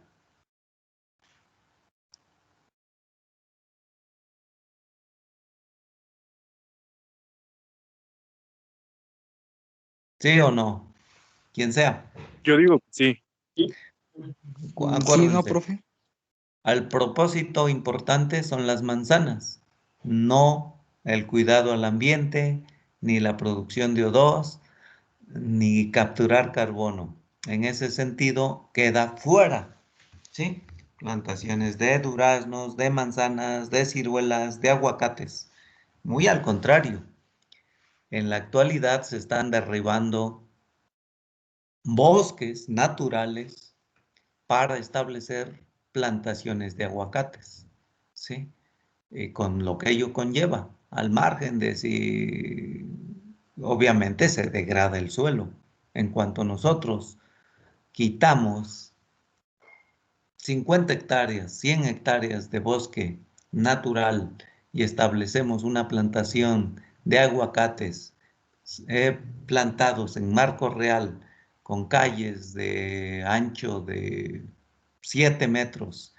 ¿Sí o no? Quien sea. Yo digo que sí. Sí, ¿no, Acuérdense, profe? al propósito importante son las manzanas, no el cuidado al ambiente, ni la producción de O2, ni capturar carbono. En ese sentido, queda fuera, ¿sí? Plantaciones de duraznos, de manzanas, de ciruelas, de aguacates. Muy al contrario, en la actualidad se están derribando bosques naturales para establecer plantaciones de aguacates, ¿sí? Con lo que ello conlleva, al margen de si obviamente se degrada el suelo. En cuanto nosotros quitamos 50 hectáreas, 100 hectáreas de bosque natural y establecemos una plantación de aguacates plantados en marco real con calles de ancho de 7 metros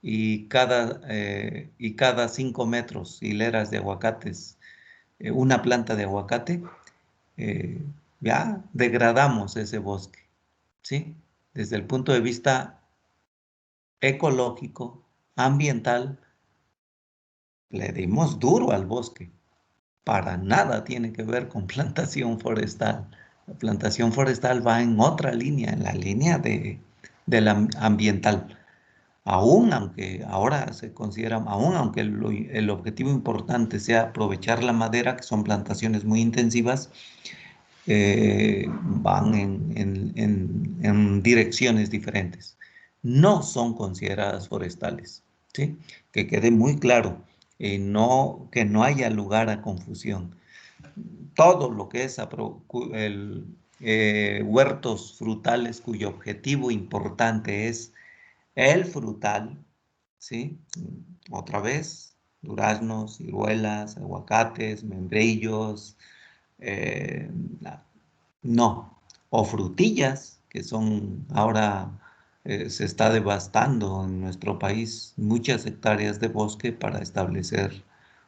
y cada 5 metros hileras de aguacates, una planta de aguacate, eh, ya degradamos ese bosque, ¿sí? Desde el punto de vista ecológico, ambiental, le dimos duro al bosque. Para nada tiene que ver con plantación forestal. La plantación forestal va en otra línea, en la línea de la ambiental. Aún aunque ahora se considera, aún aunque el objetivo importante sea aprovechar la madera, que son plantaciones muy intensivas, van en direcciones diferentes. No son consideradas forestales, ¿sí? Que quede muy claro, que no haya lugar a confusión. Todo lo que es huertos frutales cuyo objetivo importante es el frutal, ¿sí? Otra vez, duraznos, ciruelas, aguacates, membrillos, eh, no, o frutillas, que son ahora se está devastando en nuestro país muchas hectáreas de bosque para establecer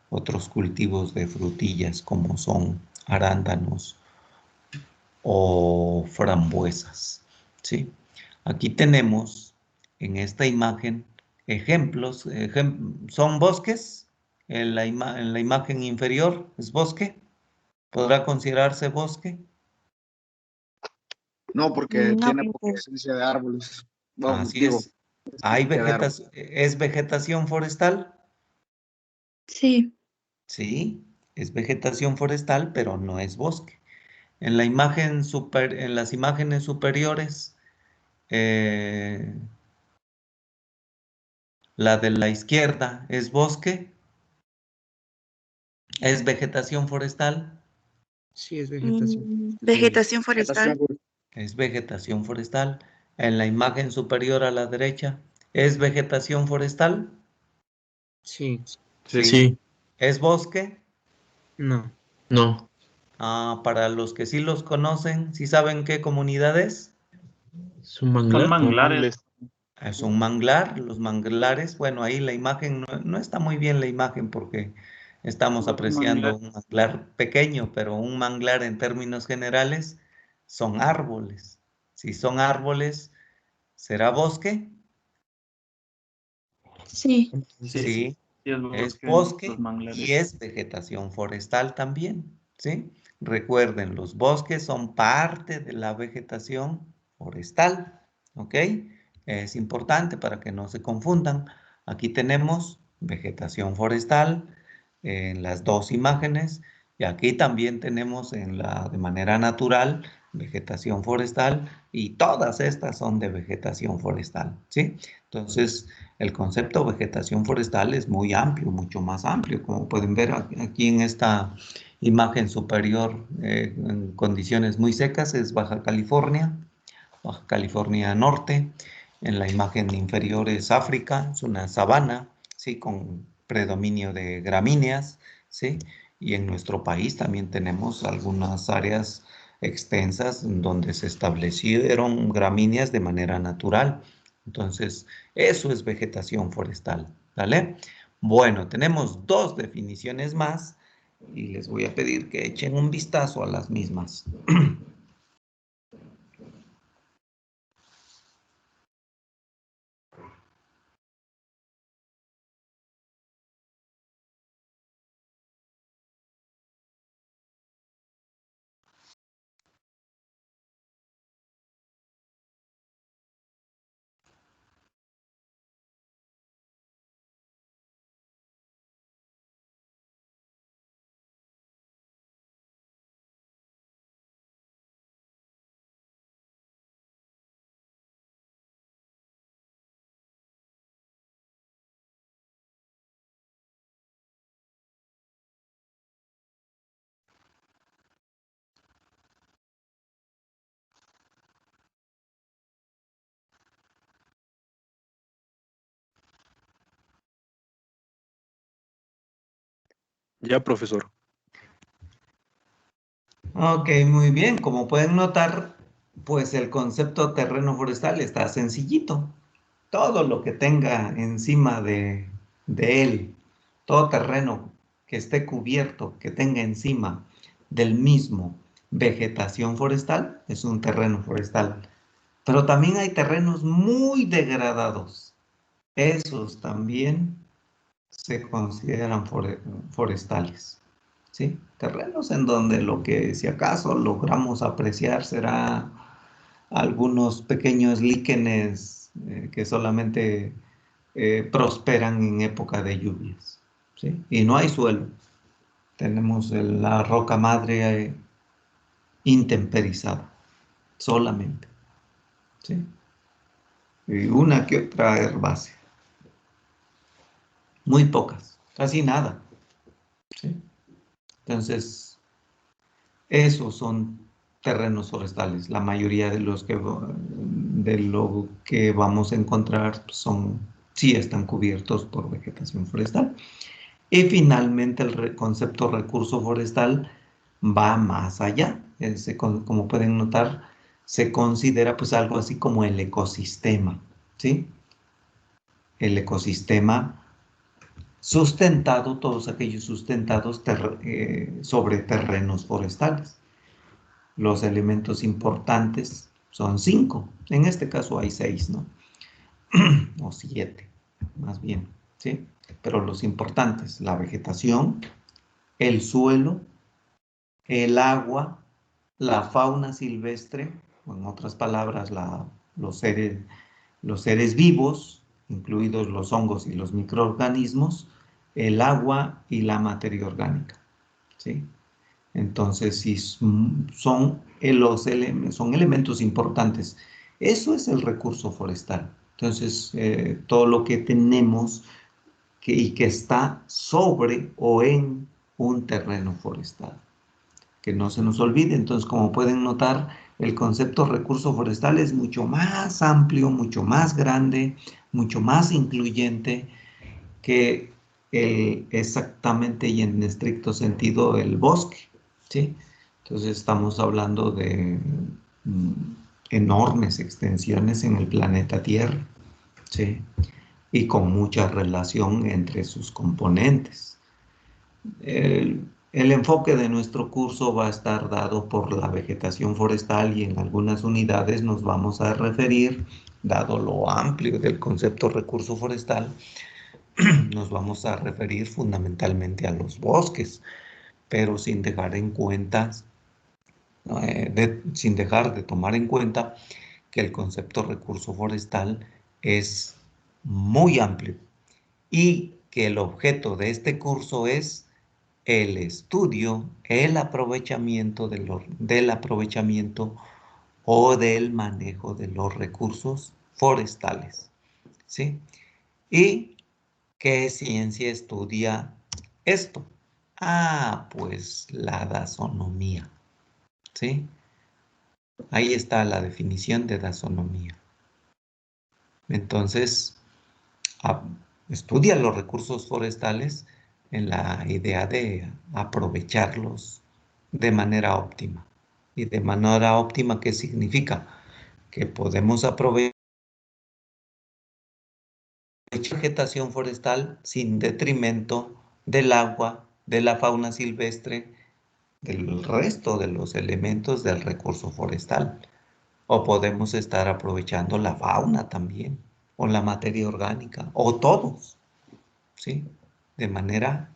otros cultivos de frutillas como son arándanos o frambuesas, ¿sí? Aquí tenemos en esta imagen ejemplos, son bosques, en la imagen inferior es bosque, podrá considerarse bosque. No, porque No, tiene profe. presencia de árboles. Bueno, Así digo, es. Hay de árboles. ¿Es vegetación forestal? Sí. Sí, es vegetación forestal, pero no es bosque. En en las imágenes superiores, eh, la de la izquierda es bosque, es vegetación forestal, Sí, es vegetación. sí, Vegetación forestal. es vegetación forestal. En la imagen superior a la derecha, ¿es vegetación forestal? Sí, Sí. Sí, ¿Es bosque? no. no. Ah, para los que sí los conocen, ¿sí saben qué comunidad es? ¿Es un Son manglar? Son manglares. mangles. Es un manglar, los manglares, bueno, ahí la imagen no está muy bien la imagen porque estamos Los apreciando manglares. un manglar pequeño, pero un manglar en términos generales son árboles. Si son árboles, ¿será bosque? Sí. Sí, Sí, es los bosque manglares. y es vegetación forestal también, ¿sí? Recuerden, los bosques son parte de la vegetación forestal, ¿ok? Es importante para que no se confundan. Aquí tenemos vegetación forestal en las dos imágenes y aquí también tenemos de manera natural vegetación forestal y todas estas son de vegetación forestal, ¿sí? Entonces, el concepto de vegetación forestal es muy amplio, mucho más amplio, como pueden ver aquí en esta imagen superior, en condiciones muy secas, es Baja California Norte. En la imagen inferior es África, es una sabana, ¿sí? Con predominio de gramíneas, ¿sí? Y en nuestro país también tenemos algunas áreas extensas donde se establecieron gramíneas de manera natural. Entonces, eso es vegetación forestal, ¿vale? Bueno, tenemos dos definiciones más y les voy a pedir que echen un vistazo a las mismas. Ya, profesor. Ok, muy bien. Como pueden notar, pues el concepto terreno forestal está sencillito. Todo lo que tenga encima de él, todo terreno que esté cubierto, que tenga encima del mismo vegetación forestal, es un terreno forestal. Pero también hay terrenos muy degradados. Esos también se consideran forestales. ¿Sí? Terrenos en donde lo que si acaso logramos apreciar será algunos pequeños líquenes que solamente prosperan en época de lluvias, ¿sí? Y no hay suelo. Tenemos la roca madre intemperizada, solamente, ¿sí? Y una que otra herbácea. Muy pocas, casi nada, ¿sí? Entonces, esos son terrenos forestales. La mayoría de de lo que vamos a encontrar sí están cubiertos por vegetación forestal. Y finalmente el concepto recurso forestal va más allá. Como pueden notar, se considera pues algo así como el ecosistema, ¿sí? El ecosistema sustentado, todos aquellos sustentados sobre terrenos forestales. Los elementos importantes son 5. En este caso hay 6, ¿no? O 7, más bien, ¿sí? Pero los importantes, la vegetación, el suelo, el agua, la fauna silvestre, o en otras palabras, los seres vivos, incluidos los hongos y los microorganismos, el agua y la materia orgánica, ¿sí? Entonces, sí, son elementos importantes. Eso es el recurso forestal. Entonces, todo lo que tenemos y que está sobre o en un terreno forestal. Que no se nos olvide. Entonces, como pueden notar, el concepto recurso forestal es mucho más amplio, mucho más grande, mucho más incluyente que exactamente y en estricto sentido el bosque, ¿sí? Entonces estamos hablando de mm, enormes extensiones en el planeta Tierra, ¿sí? Y con mucha relación entre sus componentes. El enfoque de nuestro curso va a estar dado por la vegetación forestal y en algunas unidades nos vamos a referir, dado lo amplio del concepto recurso forestal, nos vamos a referir fundamentalmente a los bosques, pero sin dejar en cuenta, sin dejar de tomar en cuenta que el concepto recurso forestal es muy amplio y que el objeto de este curso es el estudio, el aprovechamiento del aprovechamiento o del manejo de los recursos forestales, ¿sí? ¿Y qué ciencia estudia esto? Ah, pues la dasonomía, ¿sí? Ahí está la definición de dasonomía. Entonces, estudia los recursos forestales en la idea de aprovecharlos de manera óptima. ¿Y de manera óptima qué significa? Que podemos aprovechar vegetación forestal sin detrimento del agua, de la fauna silvestre, del resto de los elementos del recurso forestal. O podemos estar aprovechando la fauna también, o la materia orgánica, o todos, ¿sí? De manera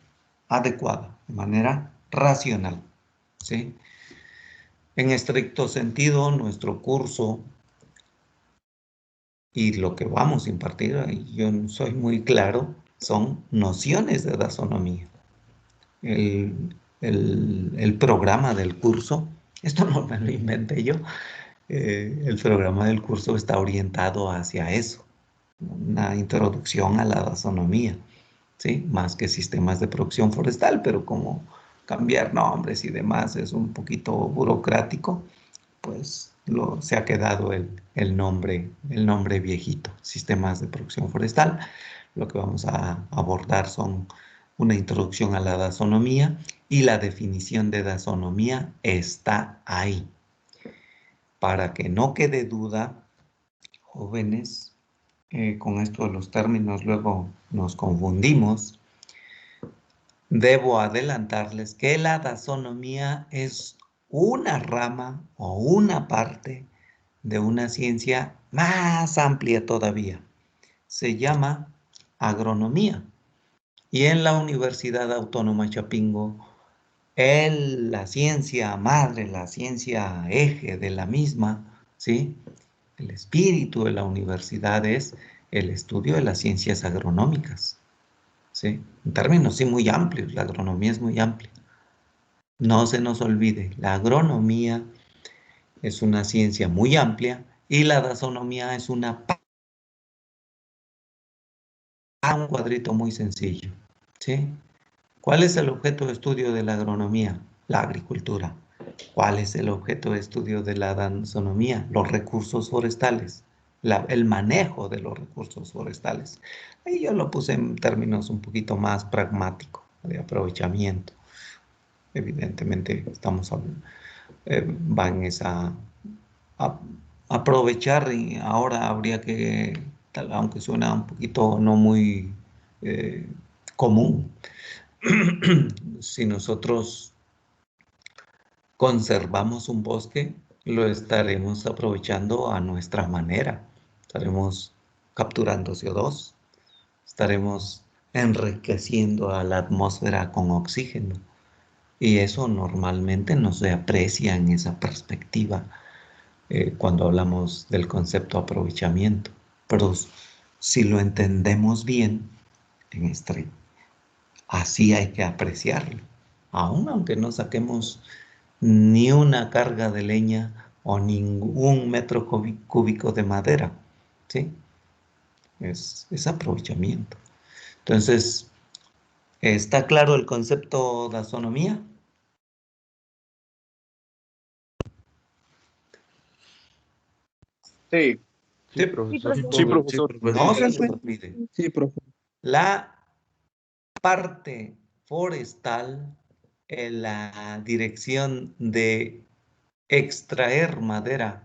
adecuada, de manera racional, ¿sí? En estricto sentido, nuestro curso y lo que vamos a impartir, y yo no soy muy claro, son nociones de dasonomía. El programa del curso, esto no me lo inventé yo, el programa del curso está orientado hacia eso, una introducción a la dasonomía, ¿sí? Más que sistemas de producción forestal, pero como cambiar nombres y demás es un poquito burocrático, pues se ha quedado el nombre viejito, sistemas de producción forestal. Lo que vamos a abordar son una introducción a la dasonomía y la definición de dasonomía está ahí. Para que no quede duda, jóvenes, con esto de los términos luego nos confundimos, debo adelantarles que la dasonomía es una rama o una parte de una ciencia más amplia todavía. Se llama agronomía. Y en la Universidad Autónoma Chapingo, la ciencia madre, la ciencia eje de la misma, ¿sí? El espíritu de la universidad es el estudio de las ciencias agronómicas, ¿sí? En términos sí muy amplios, la agronomía es muy amplia. No se nos olvide, la agronomía es una ciencia muy amplia y la dasonomía es un cuadrito muy sencillo, ¿sí? ¿Cuál es el objeto de estudio de la agronomía? La agricultura. ¿Cuál es el objeto de estudio de la dasonomía? Los recursos forestales, el manejo de los recursos forestales. Ahí yo lo puse en términos un poquito más pragmáticos, de aprovechamiento. Evidentemente va en esa aprovechar y ahora habría que, aunque suena un poquito no muy común, si nosotros conservamos un bosque, lo estaremos aprovechando a nuestra manera. Estaremos capturando CO2, estaremos enriqueciendo a la atmósfera con oxígeno. Y eso normalmente no se aprecia en esa perspectiva cuando hablamos del concepto aprovechamiento. Pero si lo entendemos bien, así hay que apreciarlo. Aún aunque no saquemos ni una carga de leña o ningún metro cúbico de madera, ¿sí? Es aprovechamiento. Entonces, ¿está claro el concepto de dasonomía? Sí. Sí, profesor. Sí, profesor. No se les olvide. Sí, profe. La parte forestal en la dirección de extraer madera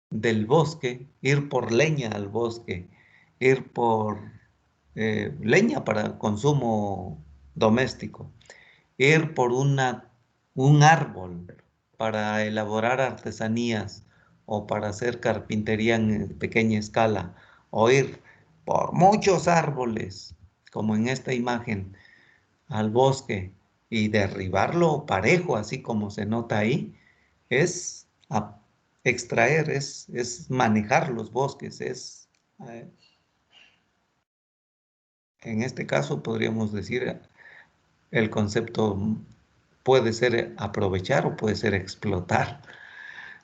del bosque, ir por leña al bosque, ir por leña para consumo doméstico, ir por un árbol para elaborar artesanías o para hacer carpintería en pequeña escala, o ir por muchos árboles como en esta imagen, al bosque y derribarlo parejo, así como se nota ahí, es extraer, es manejar los bosques, eh, en este caso podríamos decir, el concepto puede ser aprovechar o puede ser explotar.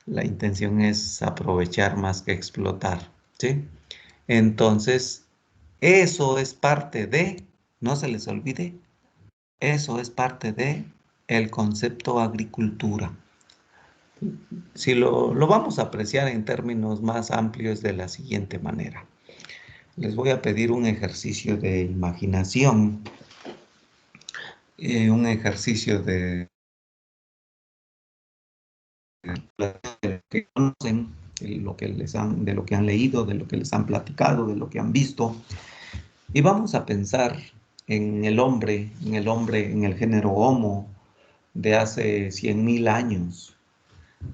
La intención es aprovechar más que explotar, ¿sí? Entonces, eso es parte de, no se les olvide, eso es parte de el concepto agricultura. Si lo vamos a apreciar en términos más amplios de la siguiente manera. Les voy a pedir un ejercicio de imaginación, un ejercicio de que conocen, de lo que han leído, de lo que les han platicado, de lo que han visto. Y vamos a pensar en el hombre, en el género Homo de hace 100.000 años.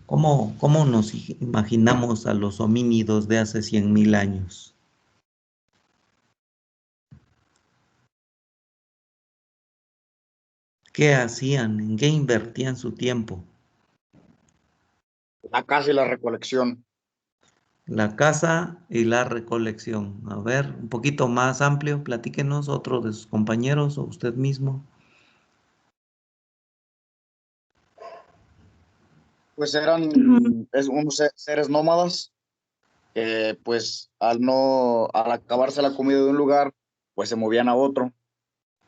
¿Cómo nos imaginamos a los homínidos de hace 100.000 años? ¿Qué hacían? ¿En qué invertían su tiempo? La caza y la recolección. La caza y la recolección. A ver, un poquito más amplio, platíquenos, otro de sus compañeros o usted mismo. Pues eran Ujú. unos seres nómadas que pues al acabarse la comida de un lugar, pues se movían a otro.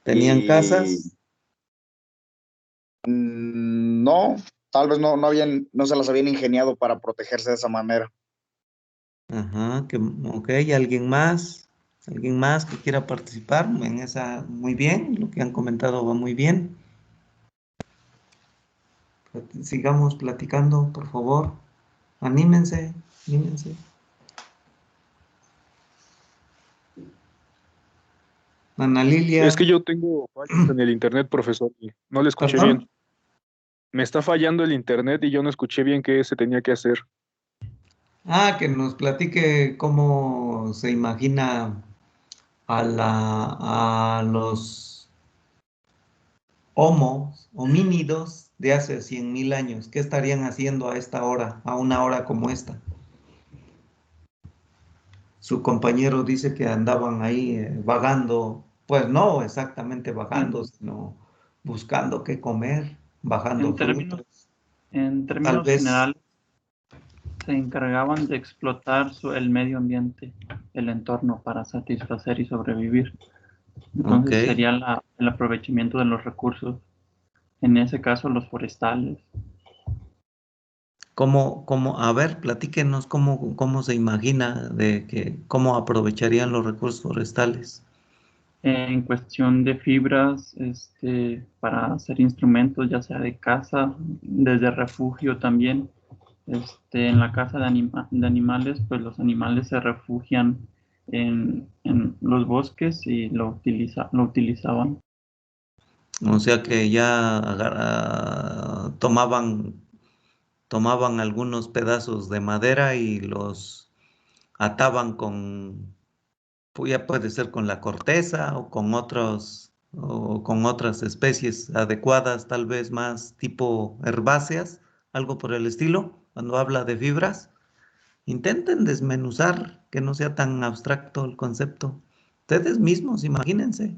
¿Tenían Y casas? no, tal vez no se las habían ingeniado para protegerse de esa manera. Ajá, ok, ¿alguien más? ¿Alguien más que quiera participar en esa? Muy bien, lo que han comentado va muy bien. Sigamos platicando, por favor. Anímense, anímense. Ana Es Lilia, que yo tengo fallas en el internet, profesor, y no le escuché perdón. bien. Me está fallando el internet y yo no escuché bien qué se tenía que hacer. Que nos platique cómo se imagina a los homínidos de hace 100.000 años. ¿Qué estarían haciendo a esta hora, a una hora como esta? Su compañero dice que andaban ahí vagando, pues no exactamente vagando, En, sino buscando qué comer, bajando en términos, frutas. en Tal términos vez, generales, se encargaban de explotar el medio ambiente, el entorno para satisfacer y sobrevivir. ok. Entonces sería el aprovechamiento de los recursos, en ese caso los forestales. A ver, platíquenos cómo se imagina cómo aprovecharían los recursos forestales. En cuestión de fibras, para hacer instrumentos, ya sea de caza, desde refugio también. En la caza de animales, pues los animales se refugian en los bosques y lo utilizaban. O sea que ya tomaban algunos pedazos de madera y los ataban pues ya puede ser con la corteza o con otras especies adecuadas, tal vez más tipo herbáceas, algo por el estilo, cuando habla de fibras. Intenten desmenuzar, que no sea tan abstracto el concepto. Ustedes mismos, imagínense.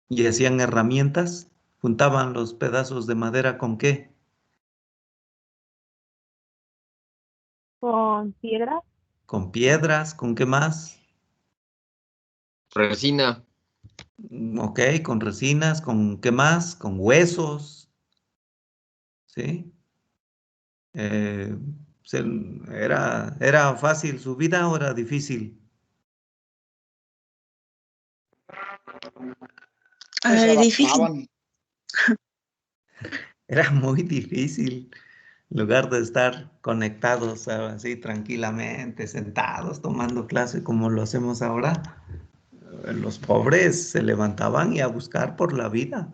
Y hacían herramientas, juntaban los pedazos de madera con qué, Con piedras, con piedras, con qué más, Resina. ok, con resinas, con qué más, con huesos, ¿sí? Eh, se- ¿Era fácil su vida o era difícil? Pues se Difícil. adaptaban. Era muy difícil. En lugar de estar conectados así tranquilamente, sentados, tomando clase como lo hacemos ahora, los pobres se levantaban y a buscar por la vida,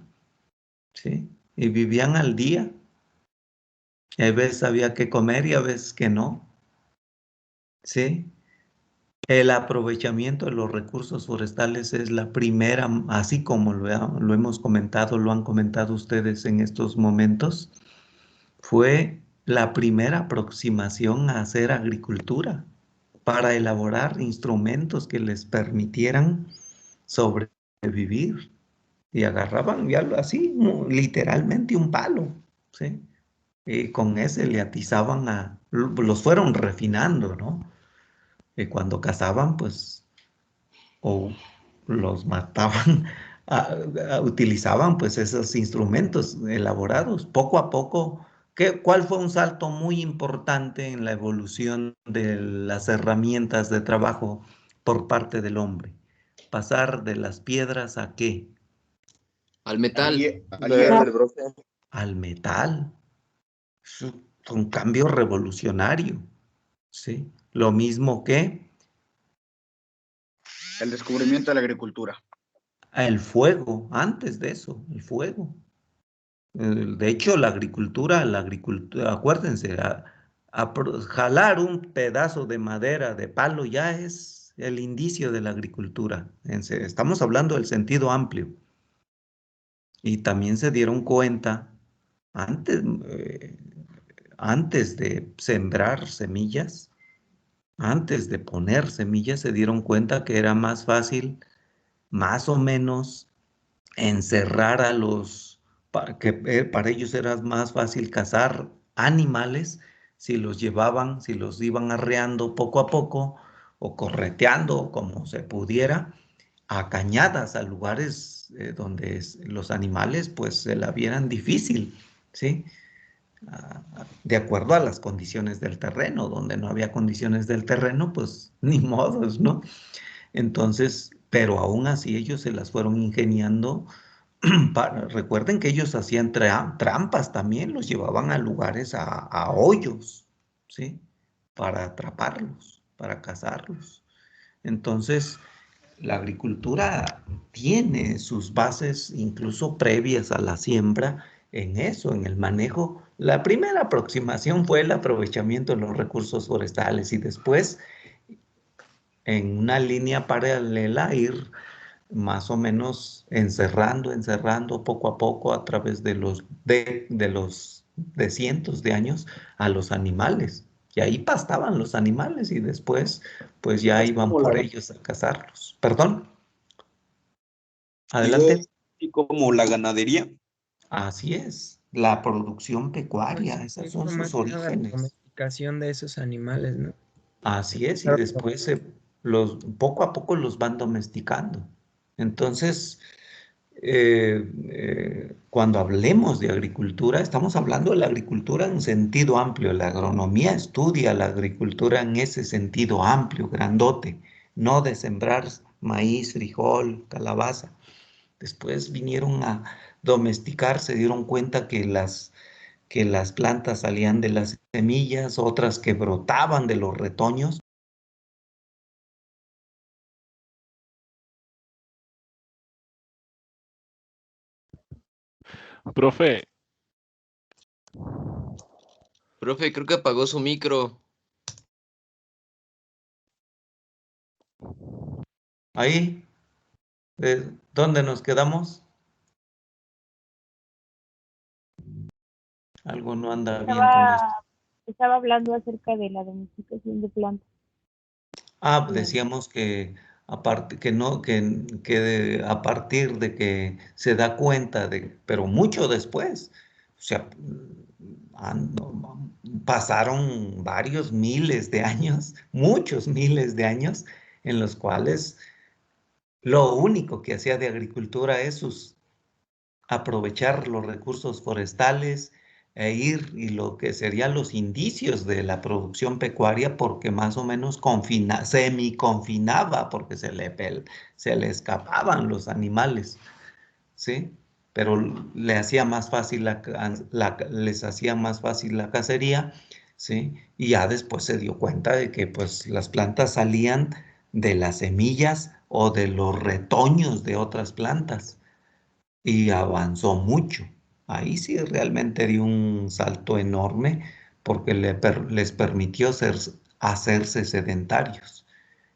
¿sí? Y vivían al día. Y a veces había que comer y a veces que no, ¿sí? El aprovechamiento de los recursos forestales es la primera, así como lo hemos comentado, lo han comentado ustedes en estos momentos, fue la primera aproximación a hacer agricultura para elaborar instrumentos que les permitieran sobrevivir. Y agarraban ya así, literalmente un palo, ¿sí? Y con ese le atizaban los fueron refinando, ¿no? Y cuando cazaban, pues, o los mataban, utilizaban pues esos instrumentos elaborados. Poco a poco, ¿cuál fue un salto muy importante en la evolución de las herramientas de trabajo por parte del hombre? Pasar de las piedras a ¿qué? Al metal. Al hierro, profe. Al metal. Es un cambio revolucionario, ¿sí? Lo mismo que El descubrimiento de la agricultura. el fuego, antes de eso, el fuego. De hecho, la agricultura, acuérdense, jalar un pedazo de madera, de palo, ya es el indicio de la agricultura. Estamos hablando del sentido amplio. Y también se dieron cuenta, antes, antes de sembrar semillas, antes de poner semillas, se dieron cuenta que era más fácil, más o menos, encerrar a para ellos era más fácil cazar animales si los llevaban, si los iban arreando poco a poco o correteando como se pudiera a cañadas, a lugares donde los animales pues se la vieran difícil, ¿sí? De acuerdo a las condiciones del terreno, donde no había condiciones del terreno, pues ni modos, ¿no? Entonces, pero aún así ellos se las fueron ingeniando. Recuerden que ellos hacían trampas también, los llevaban a lugares, a hoyos, ¿sí? Para atraparlos, para cazarlos. Entonces, la agricultura tiene sus bases incluso previas a la siembra en eso, en el manejo. La primera aproximación fue el aprovechamiento de los recursos forestales y después, en una línea paralela, ir más o menos encerrando poco a poco a través de cientos de años a los animales. Y ahí pastaban los animales y después pues ya Es iban como por la, ellos a cazarlos. Perdón, digo, adelante. y como la ganadería. Así es, la producción Pues pecuaria, esas sí, son fue más sus que nada la orígenes. domesticación de esos animales, ¿no? Así es, y Claro. después poco a poco los van domesticando. Entonces, cuando hablemos de agricultura, estamos hablando de la agricultura en sentido amplio. La agronomía estudia la agricultura en ese sentido amplio, grandote, no de sembrar maíz, frijol, calabaza. Después vinieron a domesticar, se dieron cuenta que las plantas salían de las semillas, otras que brotaban de los retoños. Profe, Profe, creo que apagó su micro. Ahí, ¿dónde nos quedamos? Algo no anda bien con esto. Estaba hablando acerca de la domesticación de plantas. Decíamos que aparte que no a partir de que se da cuenta pero mucho después, o sea, pasaron varios miles de años, muchos miles de años en los cuales lo único que hacía de agricultura es aprovechar los recursos forestales y lo que serían los indicios de la producción pecuaria, porque más o menos semi-confinaba, porque se le escapaban los animales, ¿sí? Pero le hacía más fácil les hacía más fácil la cacería, ¿sí? Y ya después se dio cuenta de que pues las plantas salían de las semillas o de los retoños de otras plantas y avanzó mucho. Ahí sí realmente dio un salto enorme porque les permitió hacerse sedentarios.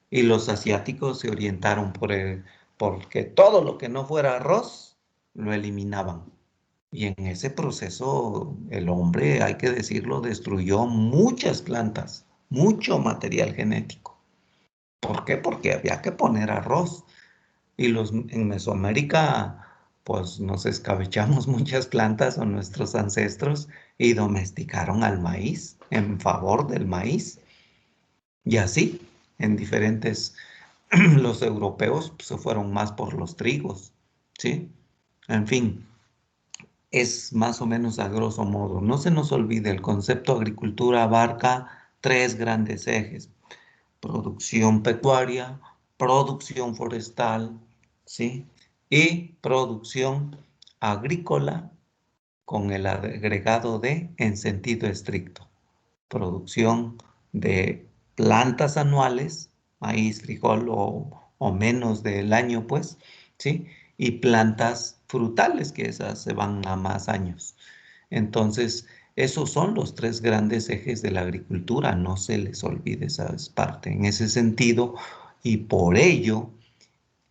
Y los asiáticos se orientaron porque todo lo que no fuera arroz lo eliminaban. Y en ese proceso el hombre, hay que decirlo, destruyó muchas plantas, mucho material genético. ¿Por qué? Porque había que poner arroz. Y en Mesoamérica, pues nos escabechamos muchas plantas o nuestros ancestros y domesticaron al maíz en favor del maíz. Y así, en diferentes, los europeos pues, se fueron más por los trigos, ¿sí? En fin, es más o menos a grosso modo. No se nos olvide, el concepto agricultura abarca tres grandes ejes: producción pecuaria, producción forestal, ¿sí? Y producción agrícola con el agregado de en sentido estricto. Producción de plantas anuales, maíz, frijol o menos del año, pues, ¿sí? Y plantas frutales, que esas se van a más años. Entonces, esos son los tres grandes ejes de la agricultura, no se les olvide esa parte. En ese sentido, y por ello,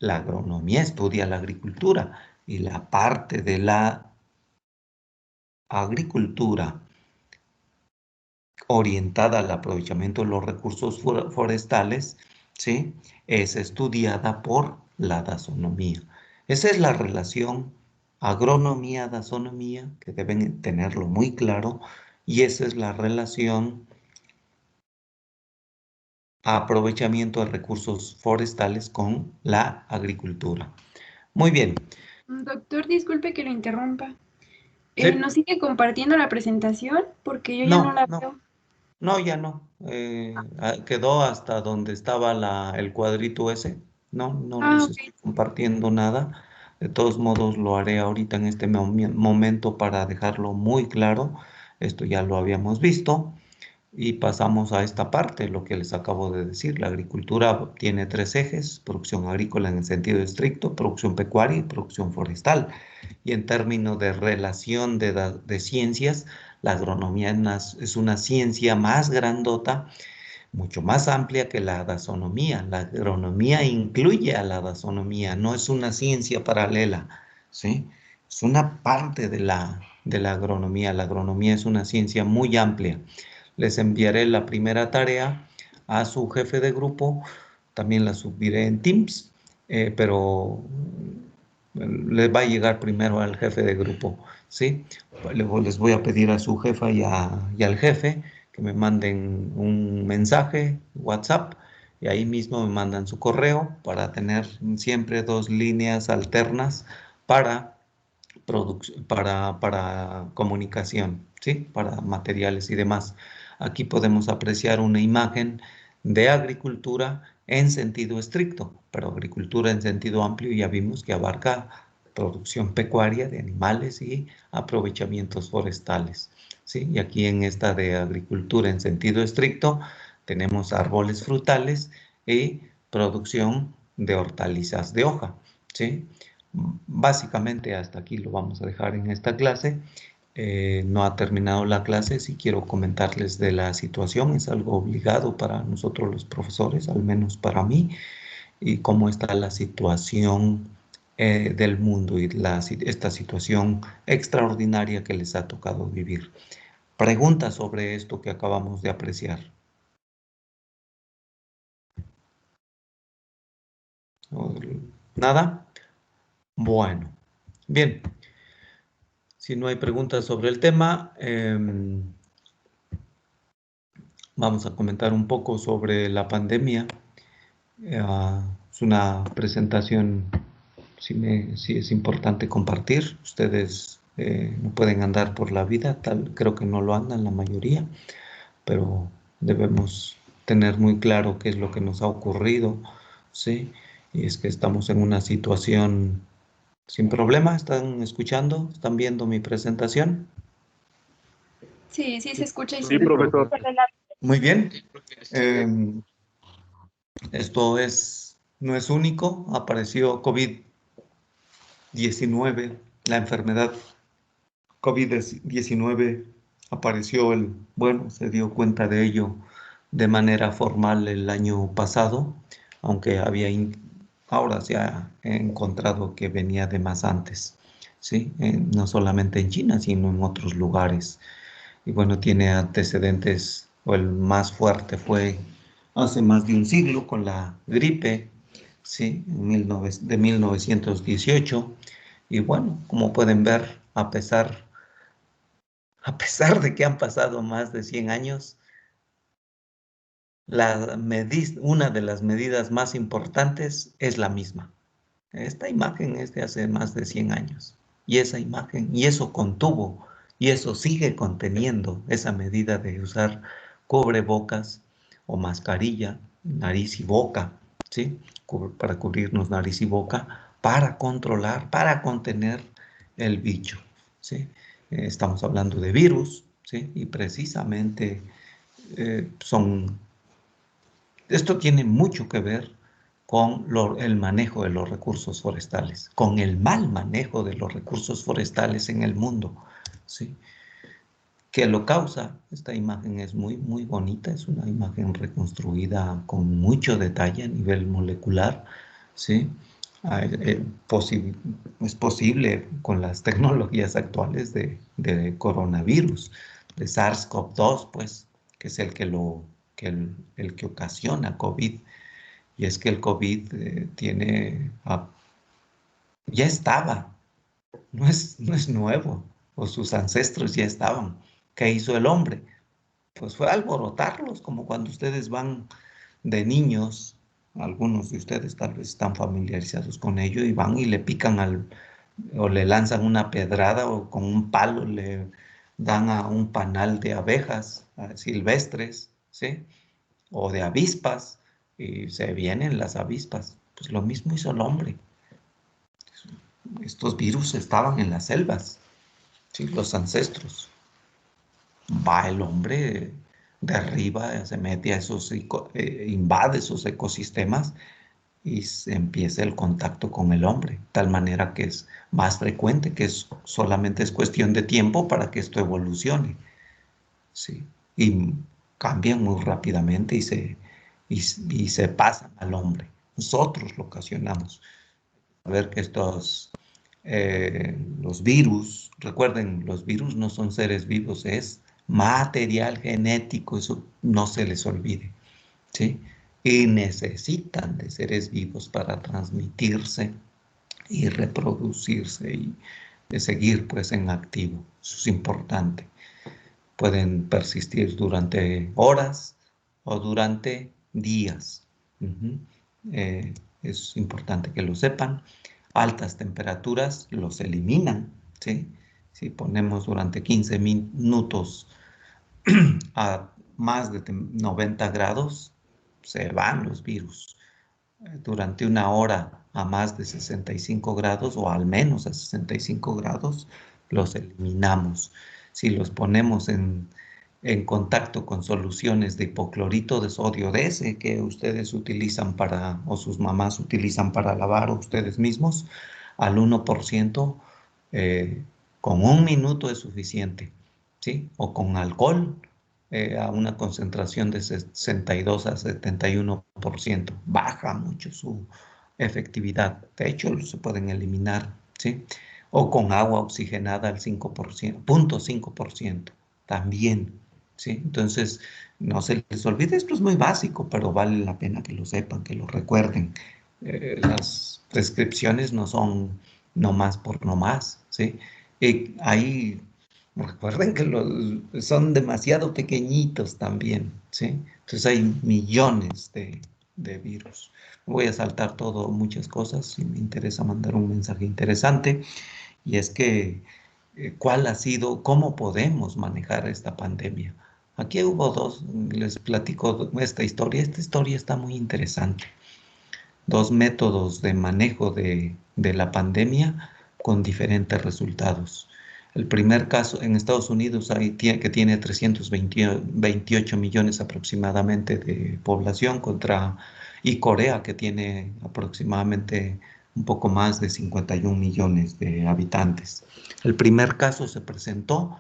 la agronomía estudia la agricultura y la parte de la agricultura orientada al aprovechamiento de los recursos forestales, ¿sí? Es estudiada por la dasonomía. Esa es la relación agronomía-dasonomía, que deben tenerlo muy claro, y esa es la relación aprovechamiento de recursos forestales con la agricultura. Muy bien. Doctor, disculpe que lo interrumpa. Sí. ¿Nos sigue compartiendo la presentación? Porque yo ya no la veo. No, ya no. Quedó hasta donde estaba el cuadrito ese. No les estoy compartiendo nada. De todos modos, lo haré ahorita en este momento para dejarlo muy claro. Esto ya lo habíamos visto. Y pasamos a esta parte, lo que les acabo de decir. La agricultura tiene tres ejes: producción agrícola en el sentido estricto, producción pecuaria y producción forestal. Y en términos de relación de ciencias, la agronomía es una ciencia más grandota, mucho más amplia que la dasonomía. La agronomía incluye a la dasonomía, no es una ciencia paralela, ¿sí? Es una parte de la agronomía. La agronomía es una ciencia muy amplia. Les enviaré la primera tarea a su jefe de grupo, también la subiré en Teams, pero les va a llegar primero al jefe de grupo, ¿sí? Luego les voy a pedir a su jefa y al jefe que me manden un mensaje, WhatsApp, y ahí mismo me mandan su correo para tener siempre dos líneas alternas para comunicación, ¿sí? Para materiales y demás. Aquí podemos apreciar una imagen de agricultura en sentido estricto, pero agricultura en sentido amplio ya vimos que abarca producción pecuaria de animales y aprovechamientos forestales, ¿sí? Y aquí en esta de agricultura en sentido estricto tenemos árboles frutales y producción de hortalizas de hoja, ¿sí? Básicamente hasta aquí lo vamos a dejar en esta clase. No ha terminado la clase. Si quiero comentarles de la situación, es algo obligado para nosotros los profesores, al menos para mí, y cómo está la situación del mundo y esta situación extraordinaria que les ha tocado vivir. Preguntas sobre esto que acabamos de apreciar. ¿Nada? Bueno, bien. Si no hay preguntas sobre el tema, vamos a comentar un poco sobre la pandemia. Es una presentación, sí es importante compartir. Ustedes no pueden andar por la vida, creo que no lo andan la mayoría, pero debemos tener muy claro qué es lo que nos ha ocurrido, ¿sí? Y es que estamos en una situación sin problema. ¿Están escuchando? ¿Están viendo mi presentación? Sí, sí se escucha y Sí, profesor. Muy bien. Esto no es único. Apareció COVID-19, la enfermedad COVID-19 apareció se dio cuenta de ello de manera formal el año pasado, aunque ahora se ha encontrado que venía de más antes, ¿sí? No solamente en China, sino en otros lugares. Y bueno, tiene antecedentes, o el más fuerte fue hace más de un siglo con la gripe, ¿sí? De 1918. Y bueno, como pueden ver, a pesar de que han pasado más de 100 años, una de las medidas más importantes es la misma. Esta imagen es de hace más de 100 años. Y esa imagen, y eso contuvo, y eso sigue conteniendo esa medida de usar cubrebocas o mascarilla, nariz y boca, ¿sí? Para cubrirnos nariz y boca, para controlar, para contener el bicho, ¿sí? Estamos hablando de virus, ¿sí? Y precisamente esto tiene mucho que ver con el manejo de los recursos forestales, con el mal manejo de los recursos forestales en el mundo, ¿sí? ¿Qué lo causa? Esta imagen es muy, muy bonita, es una imagen reconstruida con mucho detalle a nivel molecular, ¿sí? Es posible con las tecnologías actuales de coronavirus, de SARS-CoV-2, pues, que es el que ocasiona COVID. Y es que el COVID ya estaba, no es nuevo, o sus ancestros ya estaban. ¿Qué hizo el hombre? Pues fue alborotarlos, como cuando ustedes van de niños, algunos de ustedes tal vez están familiarizados con ello, y van y le pican o le lanzan una pedrada, o con un palo le dan a un panal de abejas silvestres, ¿sí? O de avispas, y se vienen las avispas. Pues lo mismo hizo el hombre. Estos virus estaban en las selvas, ¿sí? Los ancestros. Va el hombre, derriba, se mete a invade esos ecosistemas y se empieza el contacto con el hombre, tal manera que es más frecuente, que solamente es cuestión de tiempo para que esto evolucione, ¿sí? Y cambian muy rápidamente y se pasan al hombre. Nosotros lo ocasionamos. A ver que los virus, recuerden, los virus no son seres vivos, es material genético, eso no se les olvide, ¿sí? Y necesitan de seres vivos para transmitirse y reproducirse y de seguir pues en activo. Eso es importante. Pueden persistir durante horas o durante días. Es importante que lo sepan. Altas temperaturas los eliminan, ¿sí? Si ponemos durante 15 minutos a más de 90 grados, se van los virus. Durante una hora a más de 65 grados o al menos a 65 grados, los eliminamos. Si los ponemos en contacto con soluciones de hipoclorito de sodio de ese que ustedes utilizan o sus mamás utilizan para lavar ustedes mismos, al 1%, con 1 minuto es suficiente, ¿sí? O con alcohol, a una concentración de 62 a 71%. Baja mucho su efectividad. De hecho, se pueden eliminar, ¿sí? O con agua oxigenada al 5%, 0.5% también, ¿sí? Entonces, no se les olvide, esto es muy básico, pero vale la pena que lo sepan, que lo recuerden. Las prescripciones no son no más por no más, ¿sí? Recuerden que son demasiado pequeñitos también, ¿sí? Entonces hay millones de virus. Voy a saltar muchas cosas y me interesa mandar un mensaje interesante, y es que cómo podemos manejar esta pandemia. Aquí les platico esta historia. Esta historia está muy interesante. 2 métodos de manejo de la pandemia con diferentes resultados. El primer caso en Estados Unidos, que tiene 328 millones aproximadamente de población, y Corea, que tiene aproximadamente un poco más de 51 millones de habitantes. El primer caso se presentó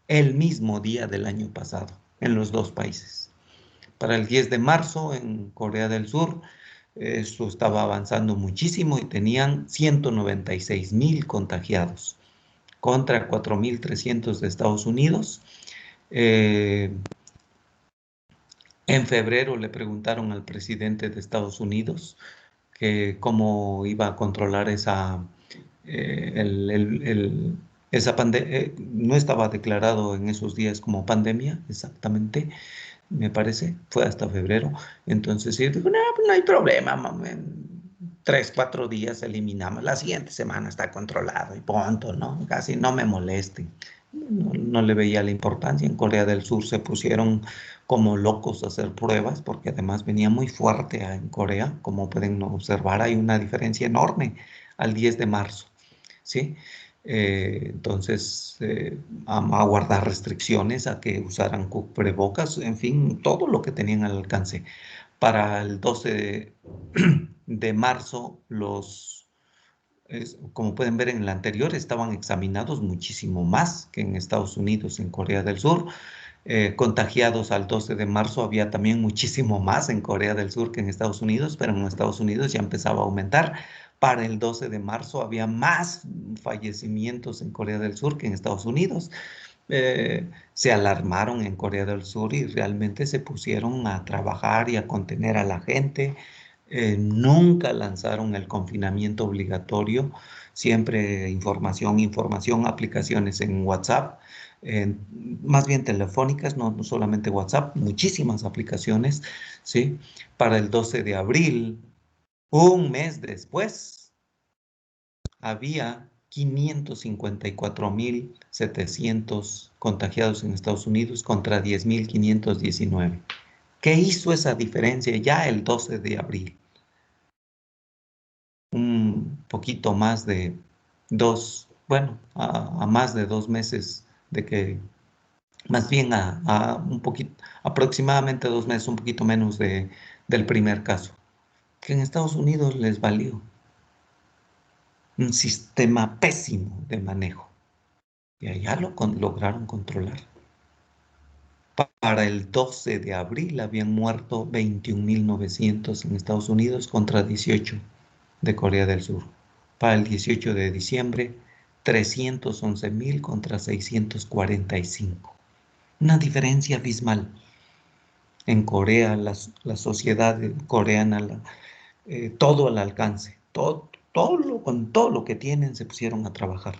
el mismo día del año pasado en los dos países. Para el 10 de marzo en Corea del Sur Esto estaba avanzando muchísimo y tenían 196,000 contagiados contra 4,300 de Estados Unidos. En febrero le preguntaron al presidente de Estados Unidos que cómo iba a controlar esa, esa pandemia. No estaba declarado en esos días como pandemia, exactamente, me parece, fue hasta febrero. Entonces él dijo, no, pues no hay problema, en 3, 4 días eliminamos, la siguiente semana está controlado y punto, ¿no? Casi no me molesten. No le veía la importancia. En Corea del Sur se pusieron como locos a hacer pruebas porque además venía muy fuerte en Corea. Como pueden observar, hay una diferencia enorme al 10 de marzo, ¿sí? Entonces, a guardar restricciones, a que usaran cubrebocas, en fin, todo lo que tenían al alcance. Para el 12 de marzo, como pueden ver en el anterior, estaban examinados muchísimo más que en Estados Unidos, en Corea del Sur. Contagiados al 12 de marzo había también muchísimo más en Corea del Sur que en Estados Unidos, pero en Estados Unidos ya empezaba a aumentar. Para el 12 de marzo había más fallecimientos en Corea del Sur que en Estados Unidos. Se alarmaron en Corea del Sur y realmente se pusieron a trabajar y a contener a la gente. Nunca lanzaron el confinamiento obligatorio, siempre información, información, aplicaciones en WhatsApp, más bien telefónicas, no solamente WhatsApp, muchísimas aplicaciones, ¿sí? Para el 12 de abril, un mes después, había 554,700 contagiados en Estados Unidos contra 10,519. ¿Qué hizo esa diferencia ya el 12 de abril? Un poquito más de bueno, a más de 2 meses de que, más bien a un poquito, aproximadamente 2 meses, un poquito menos del primer caso, que en Estados Unidos les valió un sistema pésimo de manejo y allá lograron controlar. Para el 12 de abril habían muerto 21,900 en Estados Unidos contra 18 de Corea del Sur. Para el 18 de diciembre, 311,000 contra 645. Una diferencia abismal. En Corea, la sociedad coreana, todo al alcance, con todo lo que tienen se pusieron a trabajar.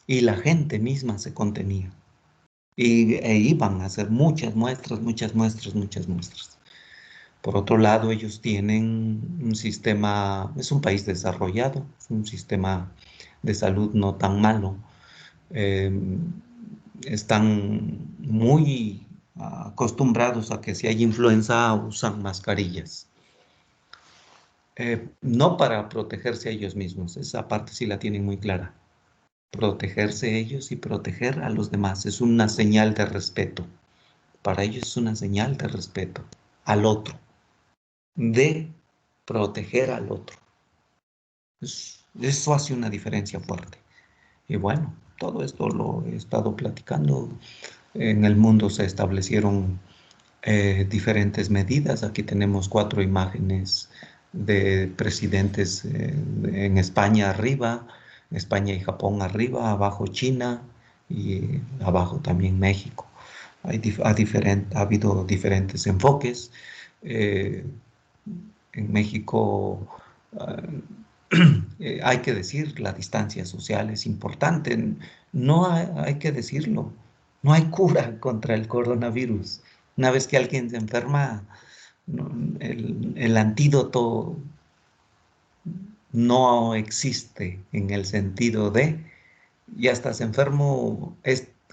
Y la gente misma se contenía. E iban a hacer muchas muestras, muchas muestras, muchas muestras. Por otro lado, ellos tienen un sistema, es un país desarrollado, es un sistema de salud no tan malo. Están muy acostumbrados a que si hay influenza usan mascarillas. No para protegerse a ellos mismos, esa parte sí la tienen muy clara. Protegerse ellos y proteger a los demás es una señal de respeto. Para ellos es una señal de respeto al otro, de proteger al otro. Eso hace una diferencia fuerte. Y bueno, todo esto lo he estado platicando. En el mundo se establecieron diferentes medidas. Aquí tenemos 4 imágenes de presidentes en España arriba, España y Japón arriba, abajo China y abajo también México. Ha habido diferentes enfoques. En México hay que decir, la distancia social es importante. No hay que decirlo. No hay cura contra el coronavirus. Una vez que alguien se enferma, el antídoto no existe en el sentido de, ya estás enfermo,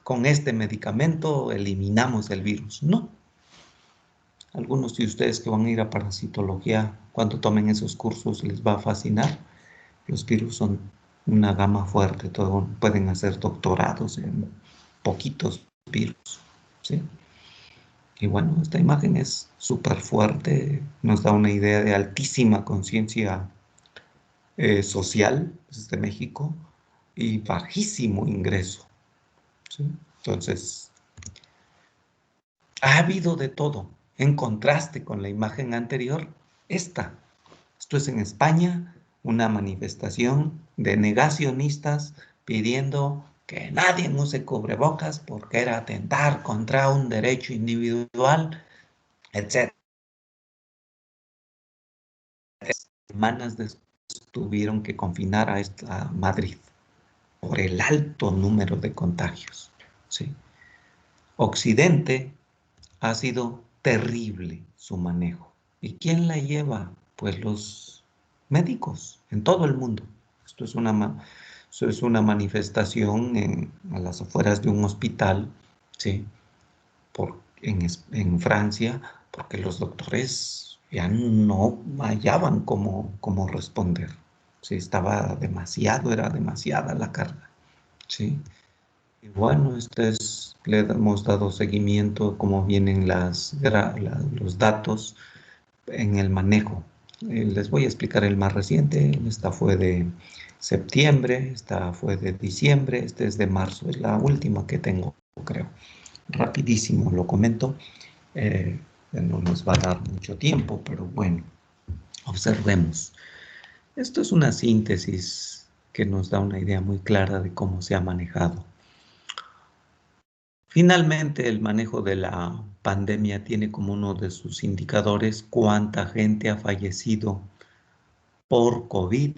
con este medicamento eliminamos el virus. No. Algunos de ustedes que van a ir a parasitología, cuando tomen esos cursos, les va a fascinar. Los virus son una gama fuerte, pueden hacer doctorados en poquitos virus, ¿sí? Y bueno, esta imagen es súper fuerte, nos da una idea de altísima conciencia social desde México y bajísimo ingreso, ¿sí? Entonces, ha habido de todo. En contraste con la imagen anterior, esta Esto es en España, una manifestación de negacionistas pidiendo que nadie use cubrebocas porque era atentar contra un derecho individual, etc. Semanas después tuvieron que confinar a Madrid por el alto número de contagios. ¿Sí? Occidente ha sido terrible su manejo. ¿Y quién la lleva? Pues los médicos en todo el mundo. Esto es una manifestación a las afueras de un hospital, ¿sí? En Francia, porque los doctores ya no hallaban cómo responder. Sí, era demasiada la carga, ¿sí? Y bueno, le hemos dado seguimiento como vienen los datos en el manejo. Les voy a explicar el más reciente. Esta fue de septiembre, esta fue de diciembre, este es de marzo. Es la última que tengo, creo. Rapidísimo lo comento. No nos va a dar mucho tiempo, pero bueno, observemos. Esto es una síntesis que nos da una idea muy clara de cómo se ha manejado. Finalmente, el manejo de la pandemia tiene como uno de sus indicadores cuánta gente ha fallecido por COVID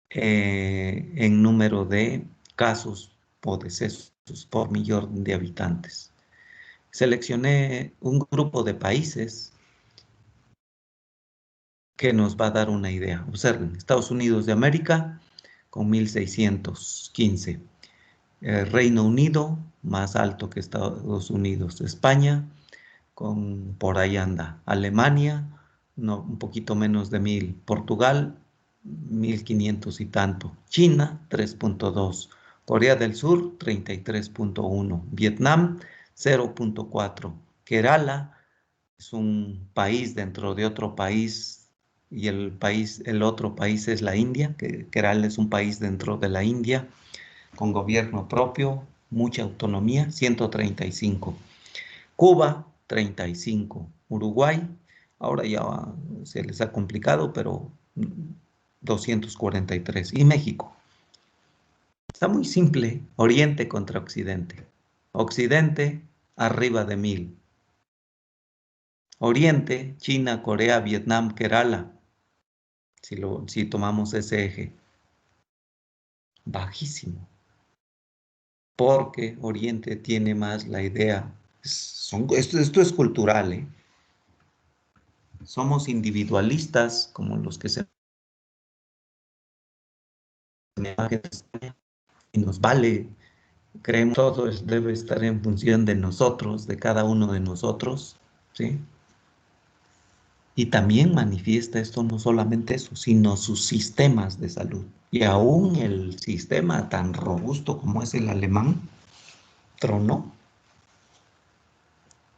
en número de casos o decesos por millón de habitantes. Seleccioné un grupo de países que nos va a dar una idea. Observen, Estados Unidos de América con 1.615. Reino Unido, más alto que Estados Unidos. España, por ahí anda. Alemania, no, un poquito menos de 1.000. Portugal, 1.500 y tanto. China, 3.2. Corea del Sur, 33.1. Vietnam, 0.4. Kerala es un país dentro de otro país y el otro país es la India, que Kerala es un país dentro de la India con gobierno propio, mucha autonomía, 135. Cuba, 35. Uruguay, ahora ya se les ha complicado, pero 243. Y México. Está muy simple, Oriente contra Occidente. Occidente, arriba de 1.000. Oriente, China, Corea, Vietnam, Kerala, si tomamos ese eje, bajísimo, porque Oriente tiene más la idea, esto es cultural, ¿eh? Somos individualistas como los que se y nos vale, creemos todo debe estar en función de nosotros, de cada uno de nosotros, ¿sí? Y también manifiesta esto no solamente eso, sino sus sistemas de salud. Y aún el sistema tan robusto como es el alemán, tronó.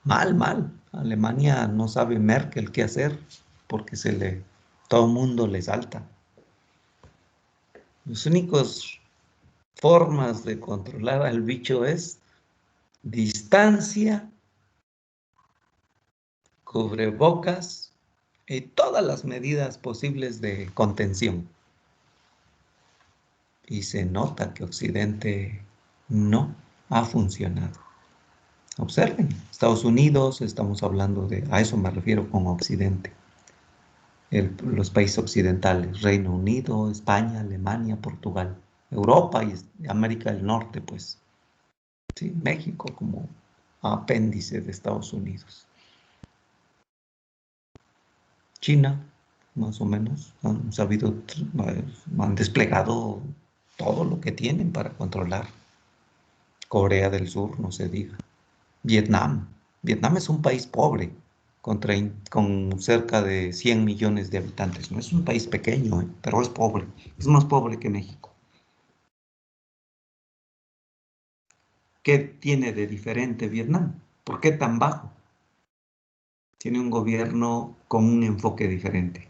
Mal. Alemania no sabe Merkel qué hacer porque todo el mundo le salta. Las únicas formas de controlar al bicho es distancia, cubrebocas y todas las medidas posibles de contención. Y se nota que Occidente no ha funcionado. Observen, Estados Unidos, estamos hablando a eso me refiero con Occidente. Los países occidentales, Reino Unido, España, Alemania, Portugal, Europa y América del Norte, pues. Sí, México como apéndice de Estados Unidos. China, más o menos, han desplegado todo lo que tienen para controlar. Corea del Sur, no se diga. Vietnam es un país pobre, con cerca de 100 millones de habitantes. No es un país pequeño, pero es pobre. Es más pobre que México. ¿Qué tiene de diferente Vietnam? ¿Por qué tan bajo? Tiene un gobierno con un enfoque diferente.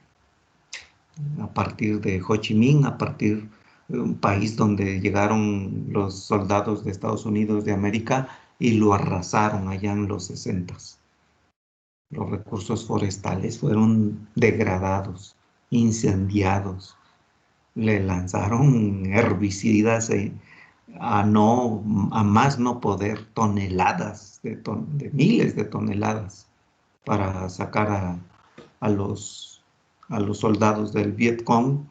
A partir de Ho Chi Minh, a partir de un país donde llegaron los soldados de Estados Unidos de América y lo arrasaron allá en los 60. Los recursos forestales fueron degradados. incendiados. Le lanzaron herbicidas a más no poder, toneladas, de miles de toneladas, para sacar a los soldados del Vietcong,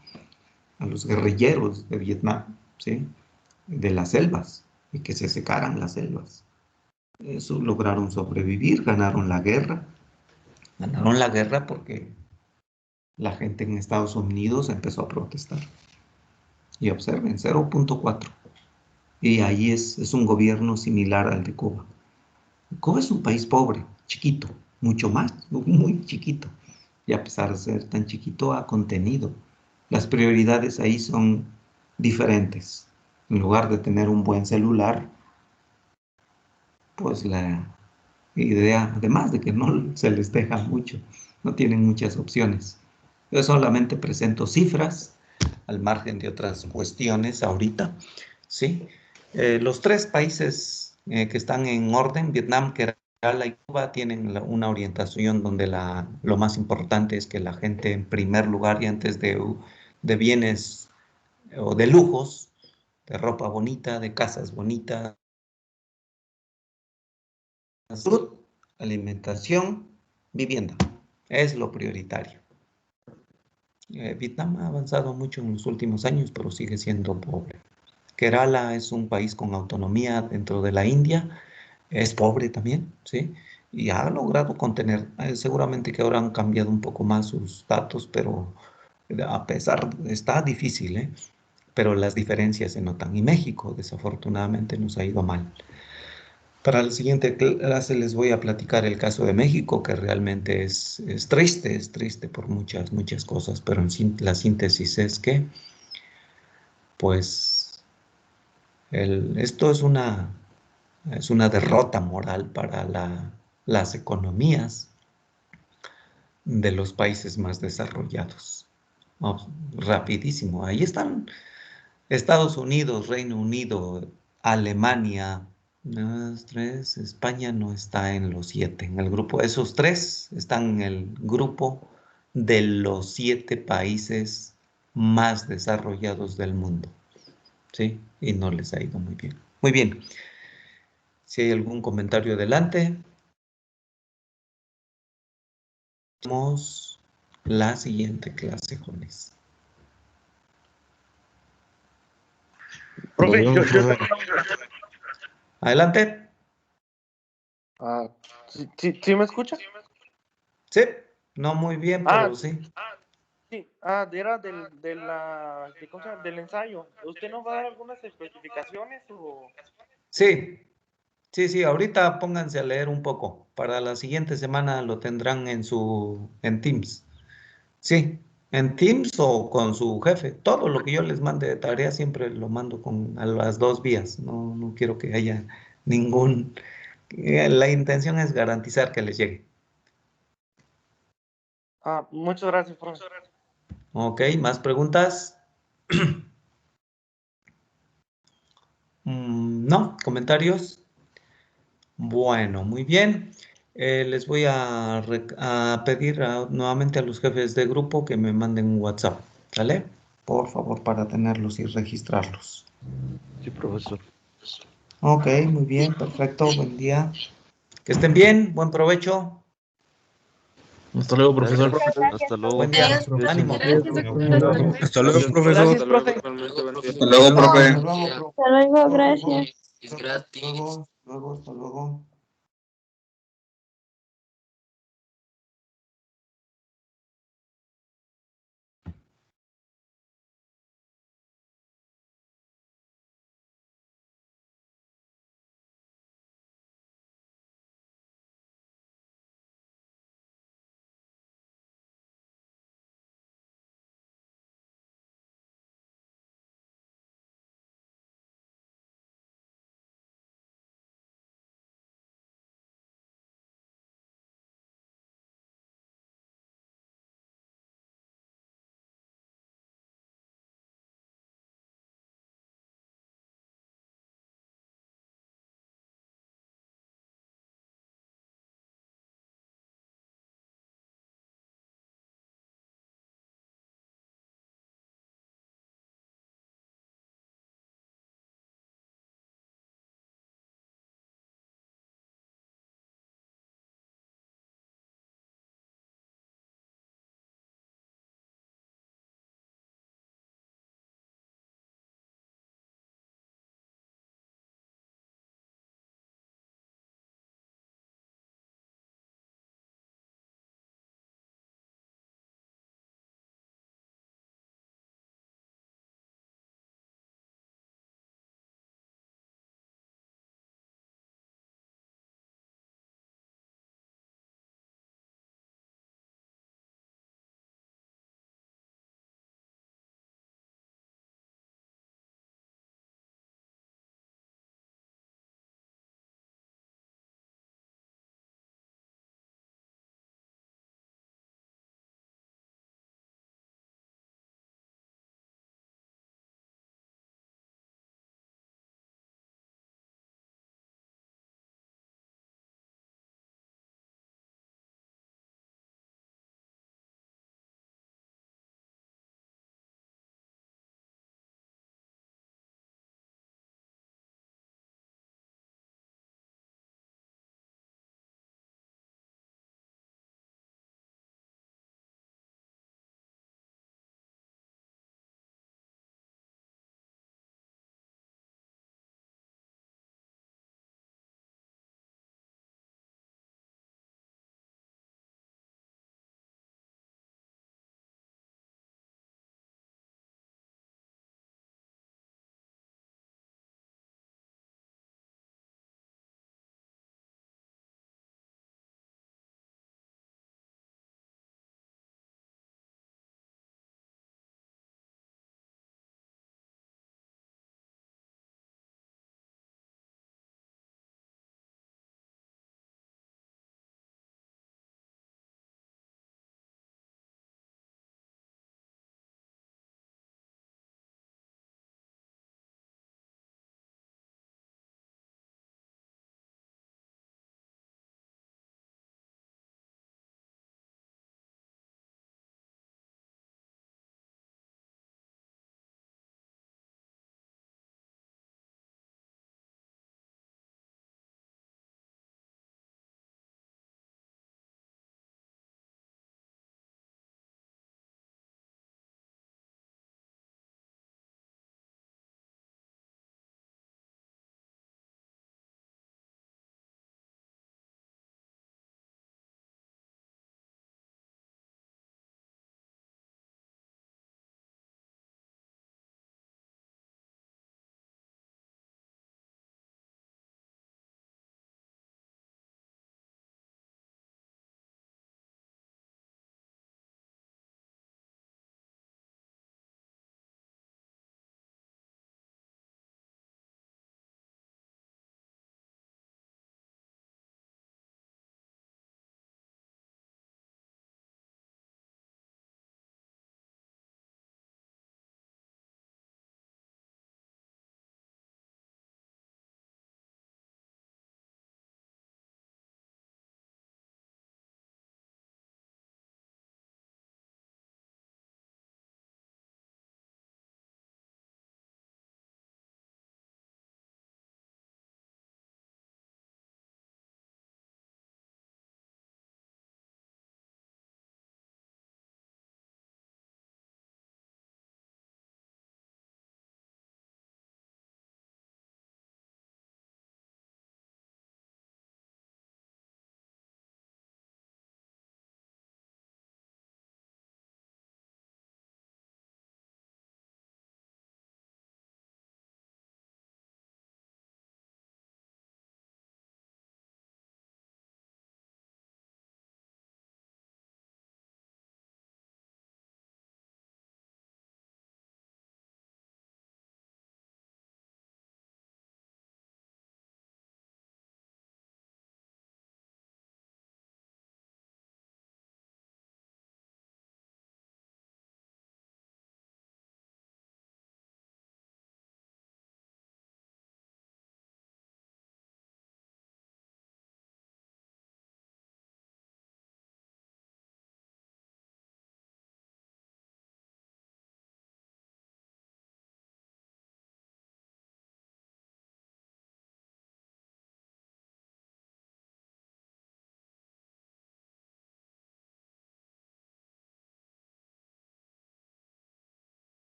a los guerrilleros de Vietnam, ¿sí? De las selvas, y que se secaran las selvas. Eso lograron sobrevivir, ganaron la guerra. Ganaron la guerra porque la gente en Estados Unidos empezó a protestar. Y observen, 0.4. Y ahí es un gobierno similar al de Cuba. Cuba es un país pobre, chiquito, mucho más, muy chiquito. Y a pesar de ser tan chiquito, ha contenido. Las prioridades ahí son diferentes. En lugar de tener un buen celular, pues la idea, además de que no se les deja mucho, no tienen muchas opciones. Yo solamente presento cifras, al margen de otras cuestiones ahorita, ¿sí? Los tres países que están en orden, Vietnam, Kerala y Cuba, tienen una orientación donde lo más importante es que la gente, en primer lugar, y antes de bienes o de lujos, de ropa bonita, de casas bonitas, salud, alimentación, vivienda, es lo prioritario. Vietnam ha avanzado mucho en los últimos años, pero sigue siendo pobre. Kerala es un país con autonomía dentro de la India, es pobre también, ¿sí? Y ha logrado contener, seguramente que ahora han cambiado un poco más sus datos, pero a pesar, está difícil, ¿eh? Pero las diferencias se notan. Y México, desafortunadamente, nos ha ido mal. Para la siguiente clase les voy a platicar el caso de México, que realmente es triste por muchas, muchas cosas, pero la síntesis es que, pues, esto es una derrota moral para las economías de los países más desarrollados. Vamos, rapidísimo. Ahí están Estados Unidos, Reino Unido, Alemania, 3, España no está en los 7. En el grupo, esos 3 están en el grupo de los 7 países más desarrollados del mundo. ¿Sí? Y no les ha ido muy bien. Muy bien. Si hay algún comentario, adelante. Vamos a la siguiente clase, jóvenes. Profe, Adelante. ¿Sí me escucha? Sí, no muy bien, pero sí. Sí, era del ensayo. ¿Usted nos va a dar algunas especificaciones o...? Sí, ahorita pónganse a leer un poco. Para la siguiente semana lo tendrán en Teams. Sí, en Teams o con su jefe. Todo lo que yo les mande de tarea siempre lo mando a las 2 vías. No quiero que haya ningún... La intención es garantizar que les llegue. Muchas gracias, profe. Ok, ¿más preguntas? No, ¿comentarios? Bueno, muy bien. Les voy a pedir nuevamente a los jefes de grupo que me manden un WhatsApp, ¿vale? Por favor, para tenerlos y registrarlos. Sí, profesor. Ok, muy bien, perfecto, buen día. Que estén bien, buen provecho. Hasta luego, profesor. Hasta luego. Buen día, ánimo. Hasta luego, profesor. Gracias, profe. Hasta luego, profe. Hasta luego, gracias. Hasta luego, hasta luego.